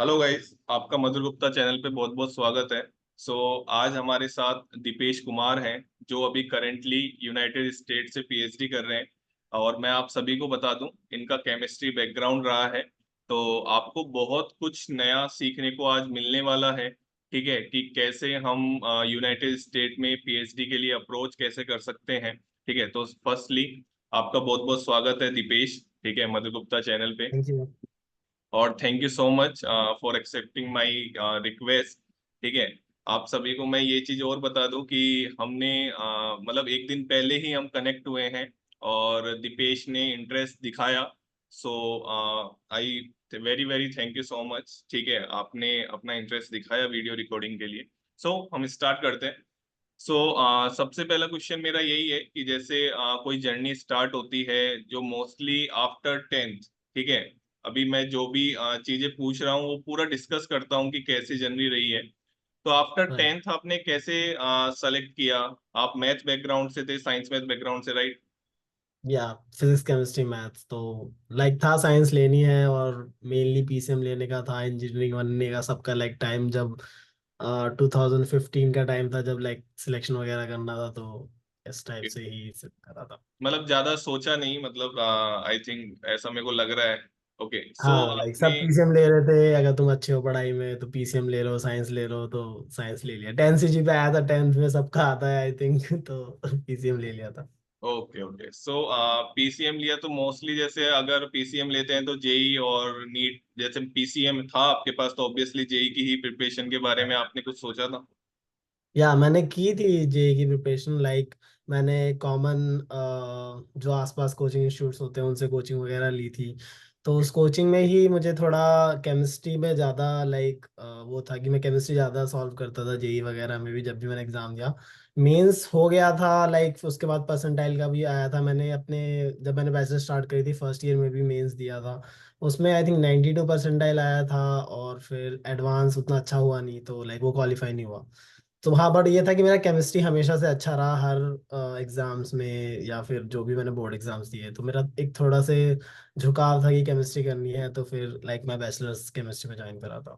Hello guys, आपका मधुर Gupta channel पे बहुत बहुत स्वागत है। आज हमारे साथ दीपेश कुमार हैं, जो अभी करेंटली यूनाइटेड स्टेट से पीएचडी कर रहे हैं। और मैं आप सभी को बता दूं, इनका केमिस्ट्री बैकग्राउंड रहा है। तो आपको बहुत कुछ नया सीखने को आज मिलने वाला है। ठीक है कि कैसे हम यूनाइटेड स्टेट में पीएचडी के लिए अप्रोच कैसे कर सकते हैं। ठीक है, तो फर्स्टली आपका बहुत बहुत स्वागत है दीपेश, ठीक है, मधुर गुप्ता चैनल पे। Thank you. और thank you so much for accepting my request. ठीक है, आप सभी को मैं ये चीज और बता दूं कि हमने मतलब एक दिन पहले ही हम कनेक्ट हुए हैं और दीपेश ने इंटरेस्ट दिखाया। So I very very thank you so much. ठीक है, आपने अपना इंटरेस्ट दिखाया वीडियो रिकॉर्डिंग के लिए। हम स्टार्ट करते हैं। सबसे पहला क्वेश्चन मेरा यही है कि जैसे कोई जर्नी स्टार्ट होती है जो मोस्टली आफ्टर टेंथ। ठीक है, अभी मैं जो भी चीजें पूछ रहा हूँ वो पूरा डिस्कस करता हूँ कि कैसी जर्नी रही है। तो आफ्टर राइट। टेंथ आपने कैसे सेलेक्ट किया? आप मैथ बैकग्राउंड से थे, साइंस मैथ बैकग्राउंड से, राइट? या फिजिक्स केमिस्ट्री मैथ्स तो लाइक था, साइंस लेनी है और मेनली पीसीएम लेने का था, इंजीनियरिंग बनने का सबका लाइक टाइम जब 2015 का टाइम था, जब लाइक सिलेक्शन वगैरह करना था, तो इस टाइप से ही सब करा था। मतलब ज्यादा सोचा नहीं, मतलब आई थिंक ऐसा मेरे को लग रहा है। ओके, हाँ, लाइक सब आपने पीसीएम ले रहे थे, अगर तुम अच्छे हो पढ़ाई में तो पीसीएम ले लो, साइंस ले लो, तो साइंस ले लिया। 10 सीजी पे आया था, 10th में सबका आता है आई थिंक तो पीसीएम ले लिया था। ओके ओके पीसीएम लिया तो मोस्टली जैसे अगर पीसीएम लेते हैं तो जेई और नीट, जैसे पीसीएम था आपके पास तो ऑब्वियसली जेई की ही प्रिपरेशन के बारे में आपने कुछ सोचा था? या मैंने की थी जेई की प्रिपरेशन, लाइक मैंने कॉमन जो आसपास कोचिंग इंस्टीट्यूट्स होते हैं उनसे कोचिंग वगैरह ली थी। तो उस कोचिंग में ही मुझे थोड़ा केमिस्ट्री में ज़्यादा लाइक वो था कि मैं केमिस्ट्री ज़्यादा सॉल्व करता था जेई वगैरह में भी, जब भी मैंने एग्ज़ाम दिया। मेंस हो गया था, लाइक उसके बाद परसेंटाइल का भी आया था। मैंने अपने जब मैंने बैचलर स्टार्ट करी थी, फर्स्ट ईयर में भी मेंस दिया था। उसमें आई थिंक 92 परसेंटाइल आया था, और फिर एडवांस उतना अच्छा हुआ नहीं, तो लाइक वो क्वालिफाई नहीं हुआ। तो हाँ, बट ये था कि मेरा केमिस्ट्री हमेशा से अच्छा रहा हर एग्जाम्स में, या फिर जो भी मैंने बोर्ड एग्जाम्स दिए, तो मेरा एक थोड़ा से झुकाव था कि केमिस्ट्री करनी है, तो फिर लाइक मैं बैचलर्स केमिस्ट्री में ज्वाइन करा था।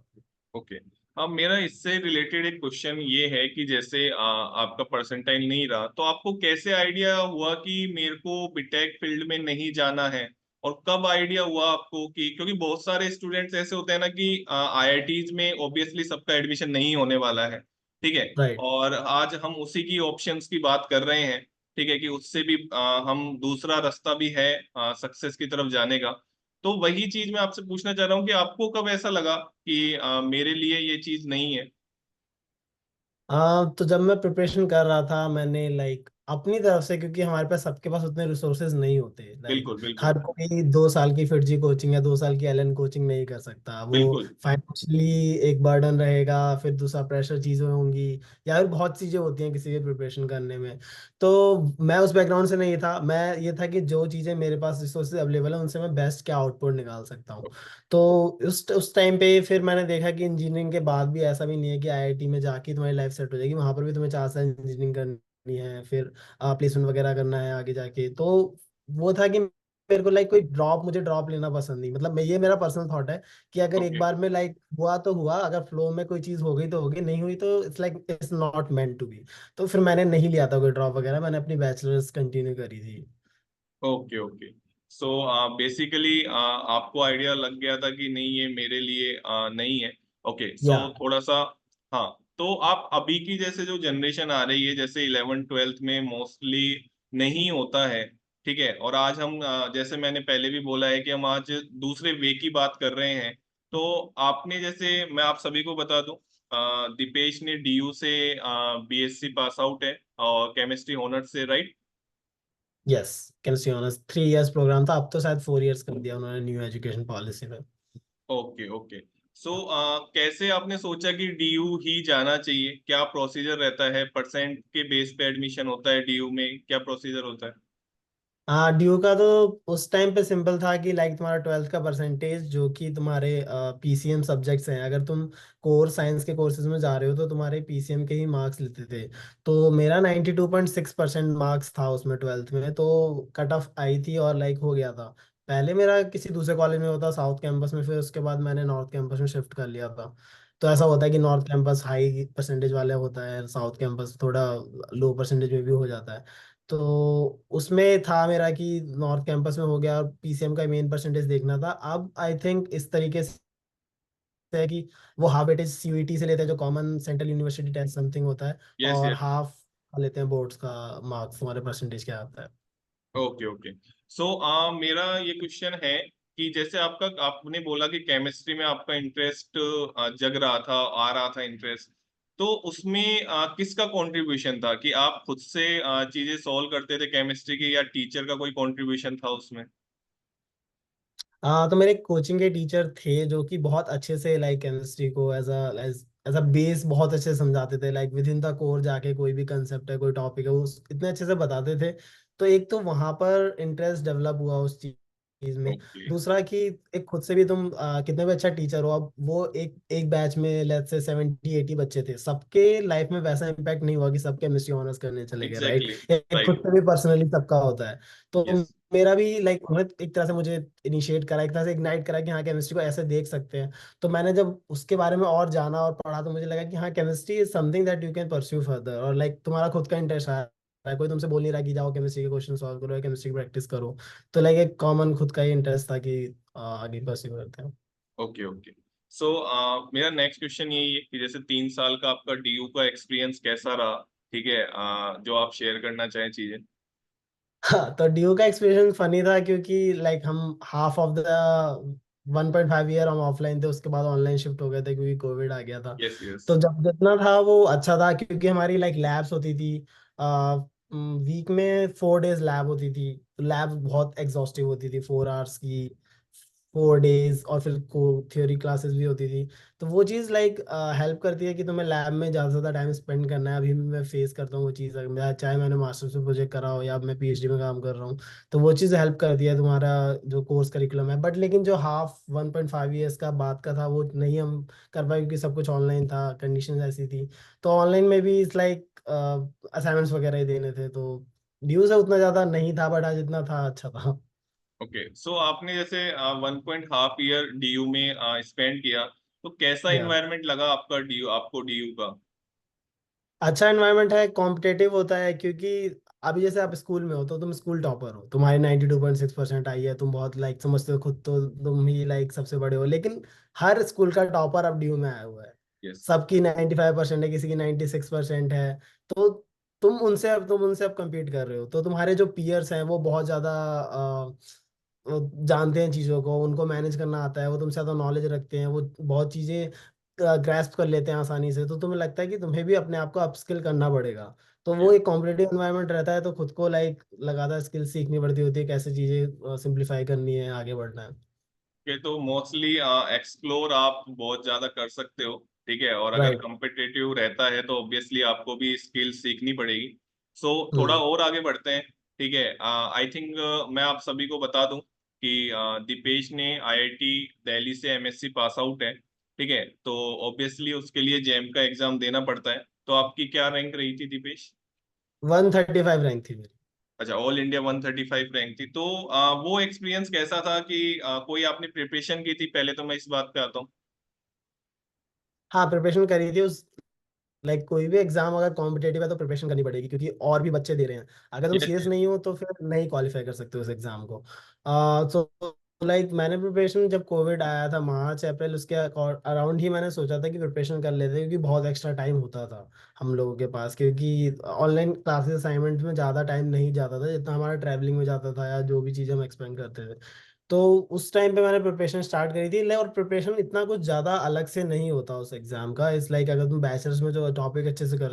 ओके, अब मेरा इससे रिलेटेड एक क्वेश्चन ये है कि जैसे आपका परसेंटाइल नहीं रहा तो आपको कैसे आइडिया हुआ कि मेरे को बीटेक फील्ड में नहीं जाना है? और कब आइडिया हुआ आपको कि, क्योंकि बहुत सारे स्टूडेंट्स ऐसे होते हैं ना कि आईआईटीज में ऑब्वियसली सबका एडमिशन नहीं होने वाला है। ठीक है, राइट। और आज हम उसी की ऑप्शंस की बात कर रहे हैं। ठीक है, कि उससे भी हम दूसरा रास्ता भी है सक्सेस की तरफ जाने का। तो वही चीज मैं आपसे पूछना चाह रहा हूँ कि आपको कब ऐसा लगा कि मेरे लिए ये चीज नहीं है? तो जब मैं प्रिपरेशन कर रहा था, मैंने लाइक अपनी तरफ से, क्योंकि हमारे पास सबके पास उतने रिसोर्सेज नहीं होते, लाइक बिल्कुल बिल्कुल हर कोई 2 साल की फिटजी कोचिंग या 2 साल की एलन कोचिंग नहीं कर सकता। वो बिल्कुल। फाइनेंशियली एक बर्डन रहेगा, फिर दूसरा प्रेशर चीजें होंगी, या फिर बहुत चीजें होती हैं किसी भी प्रिपरेशन करने में। तो मैं उस बैकग्राउंड से नहीं था। मैं ये था कि जो चीजें मेरे पास रिसोर्सेज अवेलेबल है, उनसे मैं बेस्ट क्या आउटपुट निकाल सकता हूँ। तो उस टाइम पे फिर मैंने देखा कि इंजीनियरिंग के बाद भी ऐसा भी नहीं है कि आईआईटी में जाके तुम्हारी लाइफ सेट हो जाएगी। वहां पर भी तुम्हें 4 साल इंजीनियरिंग करनी है, फिर प्लेसमेंट वगैरह करना है आगे जाके। तो वो था कि मेरे को लाइक कोई ड्रॉप, मुझे ड्रॉप लेना पसंद नहीं। मतलब मैं, ये मेरा पर्सनल थॉट है कि अगर एक ओके बार में लाइक हुआ तो हुआ, अगर फ्लो में कोई चीज हो गई तो हो गई, नहीं हुई तो it's like it's not meant to be. तो फिर मैंने नहीं लिया था कोई ड्रॉप वगैरह, मैंने अपनी बैचलर्स कंटिन्यू करी थी। ओके ओके सो बेसिकली आपको आइडिया लग गया था कि नहीं ये मेरे लिए नहीं है। ओके, या थोड़ा सा, हाँ। तो आप अभी की जैसे जो जनरेशन आ रही है, जैसे 11th 12th में मोस्टली नहीं होता है। ठीक है, और आज हम जैसे मैंने पहले भी बोला है कि हम आज दूसरे वे की बात कर रहे हैं। तो आपने जैसे, मैं आप सभी को बता दूं, दीपेश ने डीयू से बीएससी पास आउट है और केमिस्ट्री ऑनर्स से, right? Yes, chemistry honours 3 years programme था, अब तो शायद 4 इयर्स कर दिया उन्होंने न्यू एजुकेशन पॉलिसी में। ओके ओके कैसे आपने सोचा कि डीयू ही जाना चाहिए? क्या प्रोसीजर रहता है? परसेंट के बेस पे एडमिशन होता है डीयू में? क्या प्रोसीजर होता है? हाँ, ड्यू का तो उस टाइम पे सिंपल था कि लाइक तुम्हारा 12th का परसेंटेज, जो कि तुम्हारे पीसीएम सब्जेक्ट्स हैं, अगर तुम कोर साइंस के कोर्सेज में जा रहे हो तो तुम्हारे पीसीएम के ही मार्क्स लेते थे। तो मेरा 92.6% मार्क्स था उसमें 12th में, तो कट ऑफ आई थी और लाइक हो गया था। पहले मेरा किसी दूसरे कॉलेज में होता साउथ कैंपस में, फिर उसके बाद मैंने नॉर्थ कैंपस में शिफ्ट कर लिया था। तो ऐसा होता है कि नॉर्थ कैंपस हाई परसेंटेज वाले होता है, साउथ कैंपस थोड़ा लो परसेंटेज में भी हो जाता है। तो उसमें था मेरा कि नॉर्थ कैंपस में हो गया, और पीसीएम का मेन परसेंटेज देखना था। अब आई थिंक इस तरीके से है कि वो हाफ वेटेज सीयूईटी से लेते हैं, जो common central university test something होता है, यस और यस। हाफ लेते हैं बोर्ड्स का मार्क्स, हमारे परसेंटेज क्या आता है। Okay okay. सो मेरा ये क्वेश्चन है कि जैसे आपका, आपने बोला कि केमिस्ट्री में आपका इंटरेस्ट जग रहा था, आ रहा था इंटरेस्ट, तो उसमें किसका कंट्रीब्यूशन था, कि आप खुद से चीजें सॉल्व करते थे केमिस्ट्री की, या टीचर का कोई कंट्रीब्यूशन था उसमें? हाँ, तो मेरे कोचिंग के टीचर थे जो कि बहुत अच्छे से लाइक केमिस्ट्री को एज अ बेस बहुत अच्छे से समझाते थे। Like with in the core जाके कोई भी कंसेप्ट है, कोई टॉपिक है, वो इतने अच्छे से बताते थे। तो एक तो वहां पर इंटरेस्ट डेवलप हुआ उस चीज में। ओके। दूसरा कि एक खुद से भी तुम कितने भी अच्छा टीचर हो, अब वो एक एक बैच में लेट्स से 70-80 बच्चे थे, सबके लाइफ में वैसा इम्पैक्ट नहीं हुआ कि सब केमिस्ट्री ऑनर्स करने चले गए, राइट। एग्जैक्टली। एक खुद राइट। से भी पर्सनली सबका होता है। तो यस। मेरा भी लाइक उन्होंने एक तरह से मुझे इनिशिएट करा, एक तरह से इग्नाइट करा कि हाँ केमिस्ट्री को ऐसे देख सकते हैं। तो मैंने जब उसके बारे में और जाना और पढ़ा, तो मुझे लगा कि हाँ chemistry is something that you can pursue further, और लाइक तुम्हारा खुद का इंटरेस्ट है, कोई तुमसे बोल नहीं रहा कि जाओ केमिस्ट्री के क्वेश्चन सॉल्व करो या केमिस्ट्री की प्रैक्टिस करो। तो लाइक एक कॉमन खुद का ही इंटरेस्ट था कि आगे परस्यू करते हैं। Okay okay. सो मेरा नेक्स्ट क्वेश्चन यही है कि जैसे 3 साल का आपका डीयू का एक्सपीरियंस कैसा रहा? ठीक है, जो आप शेयर करना चाहें चीजें। हाँ, तो ड्यू का एक्सपीरियंस फनी था, क्योंकि लाइक हम हाफ ऑफ द 1.5 ईयर हम ऑफलाइन थे, उसके बाद ऑनलाइन शिफ्ट हो गए थे क्योंकि कोविड आ गया था। Yes yes. तो जब जितना था वो अच्छा था, क्योंकि हमारी लाइक लैब्स होती थी, वीक में 4 डेज लैब होती थी। लैब बहुत एग्जॉस्टिव होती थी, 4 आवर्स की, 4 डेज, और फिर को थ्योरी क्लासेस भी होती थी। तो वो चीज़ लाइक हेल्प करती है कि तुम्हें लैब में ज़्यादा से ज़्यादा टाइम स्पेंड करना है। अभी भी मैं फेस करता हूँ वो चीज़, चाहे मैंने मास्टर्स में प्रोजेक्ट करा हो या मैं पीएचडी में काम कर रहा हूँ। तो वो चीज़ हेल्प करती है तुम्हारा जो कोर्स करिकुलम है। बट लेकिन जो हाफ 1.5 ईयर्स का बाद का था, वो नहीं हम कर पाए, क्योंकि सब कुछ ऑनलाइन था, कंडीशन ऐसी थी। तो ऑनलाइन में भी इट्स लाइक असाइनमेंट्स वगैरह ही देने थे, तो ड्यूज उतना ज़्यादा नहीं था, बट हाँ जितना था अच्छा था। ओके। सो आपने जैसे 1.5 ईयर डीयू में स्पेंड किया, तो कैसा या इन्वायरमेंट लगा आपका डीयू, आपको डीयू का? अच्छा एनवायरनमेंट है, कॉम्पिटेटिव होता है, क्योंकि अभी जैसे आप स्कूल में हो तो तुम स्कूल टॉपर हो, तुम्हारी 92.6% आई है, तुम बहुत लाइक समझते हो खुद, तो तुम ही लाइक सबसे बड़े हो। लेकिन हर स्कूल का टॉपर अब ड्यू में आया हुआ है। यस। सबकी 95% है, किसी की 96% है। तो तुम उनसे अब compete कर रहे हो, तो तुम्हारे जो पीयर्स हैं वो बहुत ज्यादा वो जानते हैं चीज़ों को, उनको मैनेज करना आता है, वो तुमसे ज़्यादा नॉलेज रखते हैं, वो बहुत चीज़ें ग्रैस्प कर लेते हैं आसानी से। तो तुम्हें लगता है कि तुम्हें भी अपने आप को अपस्किल करना पड़ेगा। तो वो यस। एक कॉम्पिटेटिव एनवायरनमेंट रहता है, तो खुद को लाइक लगातार स्किल सीखनी पड़ती होती है, कैसे चीज़ें सिंप्लीफाई करनी है, आगे बढ़ना है। के तो मोस्टली एक्सप्लोर आप बहुत ज्यादा कर सकते हो, ठीक है, और अगर राइट। competitive रहता है तो ऑब्वियसली आपको भी स्किल सीखनी पड़ेगी। सो थोड़ा हम्म। और आगे बढ़ते हैं। ठीक है, आई थिंक मैं आप सभी को बता दूं कि दीपेश ने आईआईटी दिल्ली से एमएससी पास आउट है। ठीक है, तो ऑब्वियसली उसके लिए जेम का एग्जाम देना पड़ता है। तो आपकी क्या रैंक रही थी दीपेश? 135 रैंक थी मेरी। अच्छा, ऑल इंडिया 135 रैंक थी। तो वो एक्सपीरियंस कैसा था, कि कोई आपने प्रिपरेशन की थी? पहले तो मैं इस बात पे आता हूँ। हाँ, प्रिपरेशन करी थी उस लाइक कोई भी एग्जाम अगर कॉम्पिटेटिव है तो प्रिपरेशन करनी पड़ेगी, क्योंकि और भी बच्चे दे रहे हैं। अगर तुम यस सीरियस यस। नहीं हो तो फिर नहीं क्वालिफाई कर सकते उस एग्जाम को। तो लाइक मैंने प्रिपरेशन जब कोविड आया था मार्च अप्रैल, उसके अराउंड ही मैंने सोचा था कि प्रिपरेशन कर लेते हैं, क्योंकि बहुत एक्स्ट्रा टाइम होता था हम लोगों के पास, क्योंकि ऑनलाइन क्लासेस असाइनमेंट में ज़्यादा टाइम नहीं जाता था जितना हमारा ट्रैवलिंग में जाता था, या जो भी चीज़ें हम एक्सपेंड करते थे। तो उस टाइम पे मैंने प्रिपरेशन स्टार्ट करी थी और प्रिपरेशन इतना कुछ ज़्यादा अलग से नहीं होता उस एग्जाम का। इस लाइक अगर तुम बैचलर्स में जो टॉपिक अच्छे से कर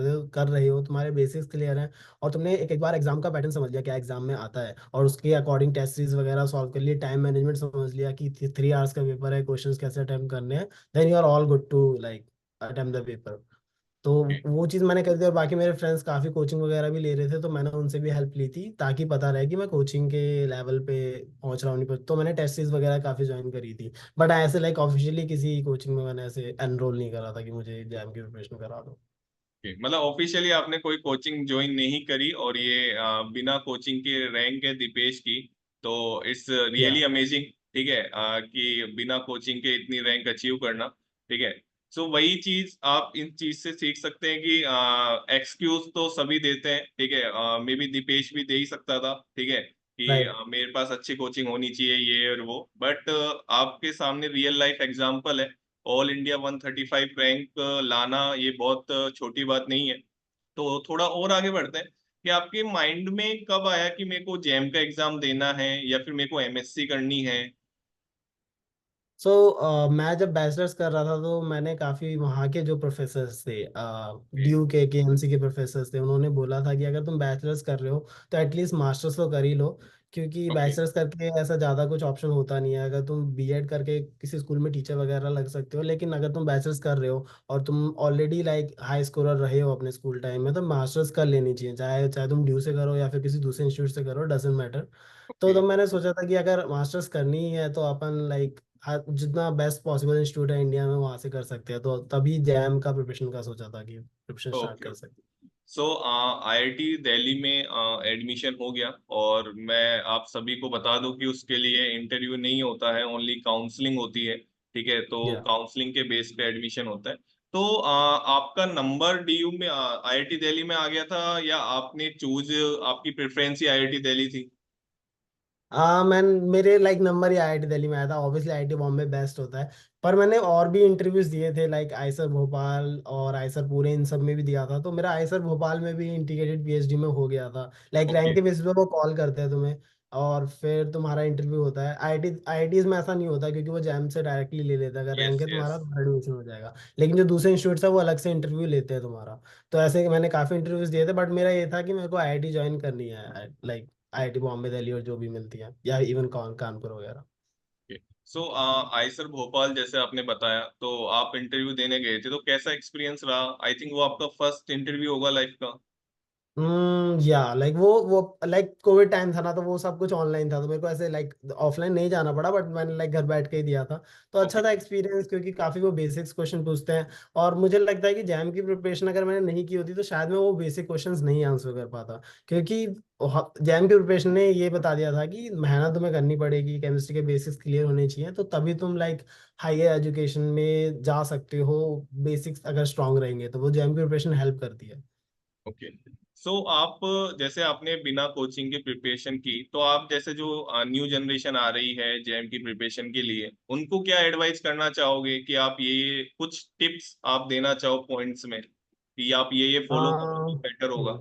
रहे हो, तुम्हारे बेसिक्स क्लियर हैं, और तुमने एक एक बार एग्जाम का पैटर्न समझ लिया क्या एग्जाम में आता है, और उसके अकॉर्डिंग टेस्ट सीरीज वगैरह सॉल्व कर लिए, टाइम मैनेजमेंट समझ लिया कि 3 आवर्स का पेपर है, क्वेश्चंस कैसे अटेम्प्ट करने हैं, then you are all good to like attempt the paper. तो वो चीज़ मैंने कर दी, और बाकी मेरे फ्रेंड्स काफ़ी कोचिंग वगैरह भी ले रहे थे, तो मैंने उनसे भी हेल्प ली थी, ताकि पता रहे कि मैं कोचिंग के लेवल पे पहुंच रहा हूँ नहीं पहुंच। तो मैंने टेस्ट सीरीज वगैरह काफ़ी ज्वाइन करी थी। बट ऐसे लाइक ऑफिशियली किसी कोचिंग में मैंने ऐसे एनरोल नहीं करा था कि मुझे एग्जाम की प्रिपरेशन करा दो। मतलब ऑफिशियली आपने कोई कोचिंग ज्वाइन नहीं करी, और ये बिना कोचिंग के रैंक है दीपेश की। तो इट्स या रियली अमेजिंग, ठीक है, कि बिना कोचिंग के इतनी रैंक अचीव करना, ठीक है। सो वही चीज आप इन चीज से सीख सकते हैं कि एक्सक्यूज तो सभी देते हैं, ठीक है, मे बी दीपेश भी दे ही सकता था, ठीक है, कि राइट। मेरे पास अच्छी कोचिंग होनी चाहिए ये और वो, बट आपके सामने रियल लाइफ एग्जांपल है। ऑल इंडिया 135 रैंक लाना ये बहुत छोटी बात नहीं है। तो थोड़ा और आगे बढ़ते हैं कि आपके माइंड में कब आया कि मेरे को जैम का एग्जाम देना है या फिर मेरे को एमएससी करनी है? सो मैं जब बैचलर्स कर रहा था तो मैंने काफ़ी वहाँ के जो प्रोफेसर्स थे, ओके। ड्यू के एमसी के प्रोफेसर्स थे, उन्होंने बोला था कि अगर तुम बैचलर्स कर रहे हो तो एटलीस्ट मास्टर्स तो कर ही लो, क्योंकि ओके। बैचलर्स करके ऐसा ज़्यादा कुछ ऑप्शन होता नहीं है। अगर तुम बीएड करके किसी स्कूल में टीचर वगैरह लग सकते हो, लेकिन अगर तुम बैचलर्स कर रहे हो और तुम ऑलरेडी लाइक हाई स्कोरर रहे हो अपने स्कूल टाइम में, तो मास्टर्स कर लेनी चाहिए, चाहे चाहे तुम ड्यू से करो या फिर किसी दूसरे इंस्टीट्यूट से करो, डजेंट मैटर। तो ओके। तब मैंने सोचा था कि अगर मास्टर्स करनी ही है तो अपन लाइक जितना बेस्ट पॉसिबल इंस्टीट्यूट है इंडिया में वहां से कर सकते हैं, तो तभी जैम का प्रिपरेशन का सोचा था कि प्रिपरेशन स्टार्ट ओके। कर सकते सो आईआईटी दिल्ली में एडमिशन हो गया, और मैं आप सभी को बता दूं कि उसके लिए इंटरव्यू नहीं होता है, ओनली काउंसलिंग होती है, ठीक है। तो हैं। या काउंसलिंग के बेस पे एडमिशन होता है। तो आपका नंबर डीयू में आईआईटी दिल्ली में आ गया था, या आपने चूज, आपकी प्रेफरेंस ही आईआईटी दिल्ली थी? मैं मेरे लाइक नंबर ही आईआईटी दिल्ली में आया था, ऑब्वियसली आईआईटी बॉम्बे बेस्ट होता है। पर मैंने और भी इंटरव्यूज दिए थे लाइक आईसर भोपाल और आईसर पुणे, इन सब में भी दिया था, तो मेरा आईसर भोपाल में भी इंटीग्रेटेड पीएचडी में हो गया था। Like okay. रैंक के बेसिस पे वो कॉल करते हैं तुम्हें और फिर तुम्हारा इंटरव्यू होता है। आईआईटीज में ऐसा नहीं होता क्योंकि वो जैम से डायरेक्टली ले लेता है, अगर रैंक यस, है यस। तुम्हारा तो एडमिशन हो जाएगा। लेकिन जो दूसरे इंस्टीट्यूट है वो अलग से इंटरव्यू लेते हैं तुम्हारा। तो ऐसे मैंने काफी इंटरव्यूज दिए थे, बट मेरा ये था कि मेरे को आईआईटी ज्वाइन करनी है, लाइक आईआईटी बॉम्बे, दिल्ली और जो भी मिलती है, या इवन कानपुर वगैरह। सो आईसर भोपाल जैसे आपने बताया, तो आप इंटरव्यू देने गए थे, तो कैसा एक्सपीरियंस रहा? आई थिंक वो आपका फर्स्ट इंटरव्यू होगा लाइफ का। या लाइक वो लाइक कोविड टाइम था ना, तो वो सब कुछ ऑनलाइन था, तो मेरे को ऐसे लाइक ऑफलाइन नहीं जाना पड़ा, बट मैंने लाइक घर बैठ के ही दिया था। तो अच्छा ओके। था एक्सपीरियंस, क्योंकि काफी वो बेसिक्स क्वेश्चन पूछते हैं। और मुझे लगता है कि जैम की प्रिपरेशन अगर मैंने नहीं की होती तो शायद मैं वो बेसिक क्वेश्चंस नहीं आंसर कर पाता, क्योंकि जैम की प्रिपरेशन ने ये बता दिया था कि मेहनत तुम्हें करनी पड़ेगी, केमिस्ट्री के बेसिक्स क्लियर होने चाहिए, तो तभी तुम लाइक हायर एजुकेशन में जा सकते हो। बेसिक्स अगर स्ट्रांग रहेंगे तो वो जैम की प्रिपरेशन हेल्प करती है। ओके। सो आप, जैसे आपने बिना कोचिंग के प्रिपरेशन की, तो आप जैसे जो न्यू जनरेशन आ रही है जेएम की प्रिपरेशन के लिए, उनको क्या एडवाइस करना चाहोगे कि आप ये कुछ टिप्स आप देना चाहो पॉइंट्स में, कि आप ये फॉलो करो तो हाँ। बेटर होगा?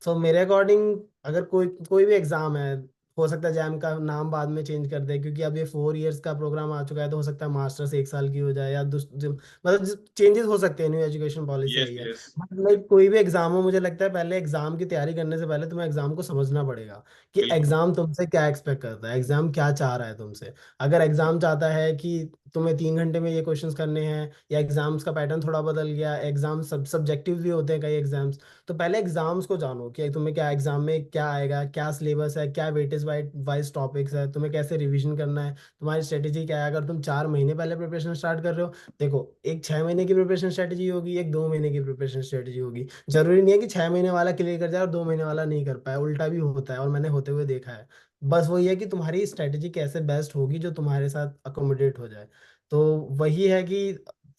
सो मेरे अकॉर्डिंग अगर कोई कोई भी एग्जाम है, हो सकता है जैम का नाम बाद में चेंज कर दे, क्योंकि अब ये 4 इयर्स का प्रोग्राम आ चुका है, तो हो सकता है मास्टर्स 1 साल की हो जाए, या मतलब चेंजेस हो सकते हैं, न्यू एजुकेशन पॉलिसी यस, आई है। यस। बट लाइक कोई भी एग्जाम हो, मुझे लगता है पहले एग्जाम की तैयारी करने से पहले तुम्हें एग्जाम को समझना पड़ेगा कि बिल्कुल। एग्जाम तुमसे क्या एक्सपेक्ट करता है, एग्जाम क्या चाह रहा है तुमसे। अगर एग्जाम चाहता है कि तुम्हें 3 घंटे में ये क्वेश्चंस करने हैं, या एग्जाम्स का पैटर्न थोड़ा बदल गया, एग्जाम सब सब्जेक्टिव भी होते हैं कई एग्जाम्स, तो पहले एग्जाम्स को जानो कि तुम्हें क्या एग्जाम में क्या आएगा, क्या सिलेबस है, क्या वेटेज वाइज टॉपिक्स है, तुम्हें कैसे रिवीजन करना है, तुम्हारी स्ट्रेटेजी क्या है। अगर तुम 4 महीने पहले प्रिपरेशन स्टार्ट कर रहे हो, देखो एक 6 महीने की प्रिपरेशन स्ट्रेटेजी होगी, एक 2 महीने की प्रिपरेशन स्ट्रेटेजी होगी। जरूरी नहीं है कि 6 महीने वाला क्लियर कर जाए और 2 महीने वाला नहीं कर पाए, उल्टा भी होता है और मैंने होते हुए देखा है। बस वही है कि तुम्हारी स्ट्रेटेजी कैसे बेस्ट होगी जो तुम्हारे साथ अकोमोडेट हो जाए। तो वही है कि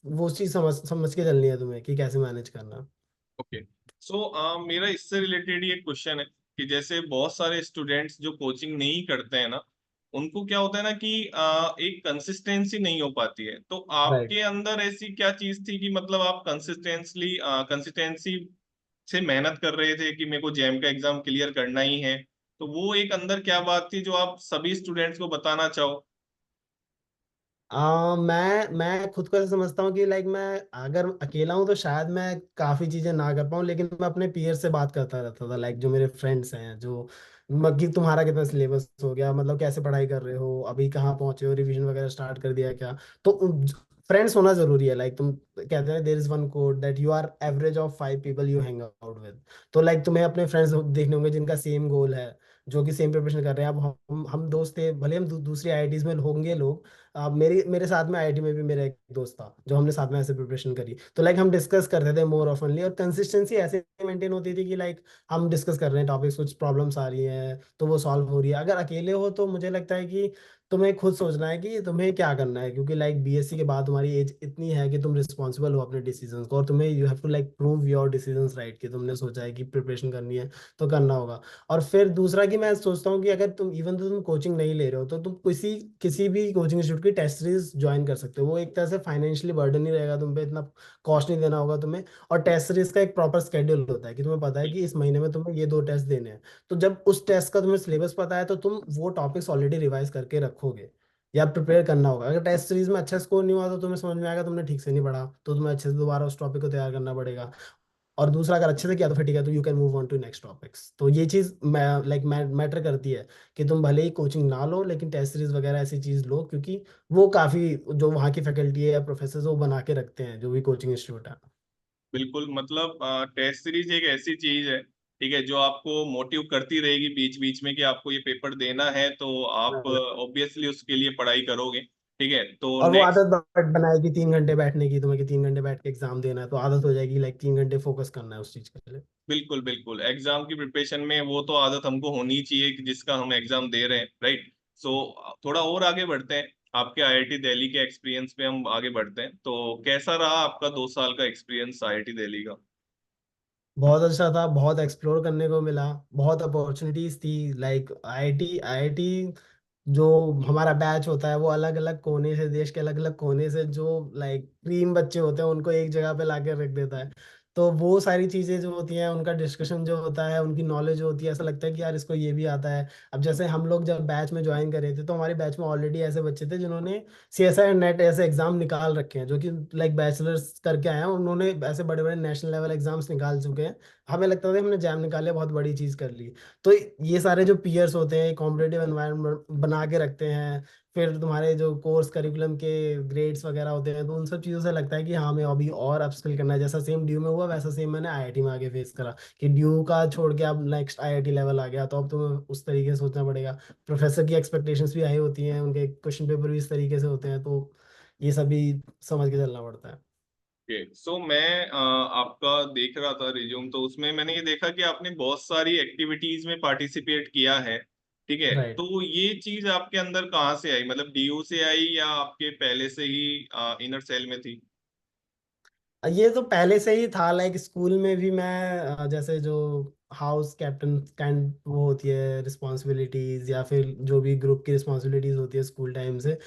वो चीज समझ समझ के चलनी है तुम्हें कि कैसे मैनेज करना। ओके। सो मेरा इससे रिलेटेड ही एक क्वेश्चन है कि जैसे बहुत सारे स्टूडेंट्स जो कोचिंग नहीं करते हैं ना, उनको क्या होता है ना कि एक कंसिस्टेंसी नहीं हो पाती है। तो राइट। आपके अंदर ऐसी क्या चीज थी कि मतलब आप कंसिस्टेंसी से मेहनत कर रहे थे कि मेरे को जेम का एग्जाम क्लियर करना ही है? तो वो एक अंदर क्या बात थी जो आप सभी स्टूडेंट्स को बताना चाहो? मैं खुद को ऐसा समझता हूँ कि लाइक मैं अगर अकेला हूँ तो शायद मैं काफी चीजें ना कर पाऊँ, लेकिन मैं अपने पीयर से बात करता रहता था, लाइक जो मेरे फ्रेंड्स हैं, जो कि तुम्हारा कितना सिलेबस हो गया, मतलब कैसे पढ़ाई कर रहे हो, अभी कहाँ पहुंचे हो, रिवीजन वगैरह स्टार्ट कर दिया क्या। तो फ्रेंड्स होना जरूरी है, लाइक तुम कहते हैं there is one code that you are average of 5 people you hang out with. तो लाइक तुम्हें अपने फ्रेंड्स देखने होंगे जिनका सेम गोल है, जो कि सेम प्रिपरेशन कर रहे हैं। अब हम दोस्त थे, भले हम दूसरी आईआईटीज में होंगे लोग। अब मेरे मेरे साथ में आईआईटी में भी मेरा एक दोस्त था जो हमने साथ में ऐसे प्रिपरेशन करी, तो लाइक हम डिस्कस करते थे मोर ऑफनली, और कंसिस्टेंसी ऐसे मेंटेन होती थी कि लाइक हम डिस्कस कर रहे हैं टॉपिक्स, कुछ प्रॉब्लम्स आ रही हैं तो वो सॉल्व हो रही है। अगर अकेले हो तो मुझे लगता है कि तुम्हें खुद सोचना है कि तुम्हें क्या करना है, क्योंकि लाइक बीएससी के बाद तुम्हारी एज इतनी है कि तुम रिस्पॉन्सिबल हो अपने डिसीजंस को, और तुम्हें you have to like prove your decisions right, कि तुमने सोचा है कि प्रिपरेशन करनी है तो करना होगा। और फिर दूसरा कि मैं सोचता हूँ कि अगर तुम इवन तो तुम कोचिंग नहीं ले रहे हो तो तुम किसी किसी भी कोचिंग इंस्टीट्यूट की टेस्ट सीरीज ज्वाइन कर सकते हो। वो एक तरह से फाइनेंशियली बर्डन नहीं रहेगा तुम पे, इतना कॉस्ट नहीं देना होगा तुम्हें। और टेस्ट सीरीज का एक प्रॉपर स्केड्यूल होता है कि तुम्हें पता है कि इस महीने में तुम्हें ये 2 टेस्ट देने हैं। तो जब उस टेस्ट का तुम्हें सिलेबस पता है तो तुम वो टॉपिक्स ऑलरेडी रिवाइज करके रखोगे, या प्रिपेयर करना होगा। अगर टेस्ट सीरीज में अच्छा स्कोर नहीं हुआ तो तुम्हें समझ में आएगा तुमने ठीक से नहीं पढ़ा, तो तुम्हें अच्छे से दोबारा उस टॉपिक को तैयार करना पड़ेगा। और दूसरा, अगर अच्छे से किया तो फिर ठीक है, तो you can move on to next topics. तो ये चीज मैटर करती है कि तुम भले ही कोचिंग ना लो लेकिन टेस्ट सीरीज वगैरह ऐसी चीज लो, क्योंकि वो काफी, जो वहाँ की फैकल्टी है या प्रोफेसर वो बना के रखते हैं जो भी कोचिंग इंस्टीट्यूट है। बिल्कुल, मतलब टेस्ट सीरीज एक ऐसी चीज है, ठीक है, जो आपको मोटिव करती रहेगी बीच बीच में कि आपको ये पेपर देना है, तो आप ऑब्वियसली उसके लिए पढ़ाई करोगे, ठीक है। तो और वो नेक्स्ट, आदत बनाएगी 3 घंटे बैठने की तुम्हें, कि 3 घंटे बैठ के एग्जाम देना है, तो आदत हो जाएगी लाइक 3 घंटे फोकस करना है उस चीज के लिए। बिल्कुल बिल्कुल, एग्जाम की प्रिपरेशन में वो तो आदत हमको होनी चाहिए कि जिसका हम एग्जाम दे रहे हैं, राइट। सो थोड़ा और आगे बढ़ते हैं, आपके आईआईटी दिल्ली के एक्सपीरियंस पे हम आगे बढ़ते हैं। तो कैसा रहा आपका 2 साल का एक्सपीरियंस आईआईटी दिल्ली का? बहुत अच्छा था, बहुत एक्सप्लोर करने को मिला, बहुत अपॉर्चुनिटीज थी। लाइक आईआईटी आईआईटी जो हमारा बैच होता है वो अलग अलग कोने से, देश के अलग अलग कोने से जो लाइक क्रीम बच्चे होते हैं उनको एक जगह पे लाके रख देता है। तो वो सारी चीजें जो होती हैं, उनका डिस्कशन जो होता है, उनकी नॉलेज जो होती है, ऐसा लगता है कि यार इसको ये भी आता है। अब जैसे हम लोग जब बैच में ज्वाइन कर रहे थे तो हमारे बैच में ऑलरेडी ऐसे बच्चे थे जिन्होंने सीएसआई नेट ऐसे एग्जाम निकाल रखे हैं, जो कि लाइक बैचलर्स करके आए हैं, उन्होंने ऐसे बड़े बड़े नेशनल लेवल एग्जाम्स निकाल चुके हैं। हमें लगता था हमने जैम निकाले, बहुत बड़ी चीज कर ली। तो ये सारे जो पीयर्स होते हैं कॉम्पिटेटिव एनवायरनमेंट बना के रखते हैं। फिर तुम्हारे जो कोर्स करिकुलम के ग्रेड्स वगैरह होते हैं, तो उन सब चीज़ों से लगता है कि हाँ हमें अभी और अपस्किल करना है। जैसा सेम ड्यू में हुआ वैसा सेम मैंने आईआईटी में आगे फेस करा, कि ड्यू का छोड़ के अब नेक्स्ट आईआईटी लेवल आ गया, तो अब तुम्हें उस तरीके से सोचना पड़ेगा। प्रोफेसर की एक्सपेक्टेशंस भी हाई होती हैं, उनके क्वेश्चन पेपर भी इस तरीके से होते हैं, तो ये सभी समझ के चलना पड़ता है। सो मैं आपका देख रहा था रिज्यूम, तो उसमें मैंने ये देखा कि आपने बहुत सारी एक्टिविटीज में पार्टिसिपेट किया है, ठीक है। राइट। तो ये चीज आपके अंदर कहाँ से आई, मतलब डीयू से आई या आपके पहले से ही इनर सेल में थी? ये तो पहले से ही था, लाइक स्कूल में भी मैं जैसे जो हाउस कैप्टन काइंड वो होती है रिस्पॉन्सिबिलिटीज, या फिर जो भी ग्रुप की रिस्पॉन्सिबिलिटीज होती है स्कूल टाइम से।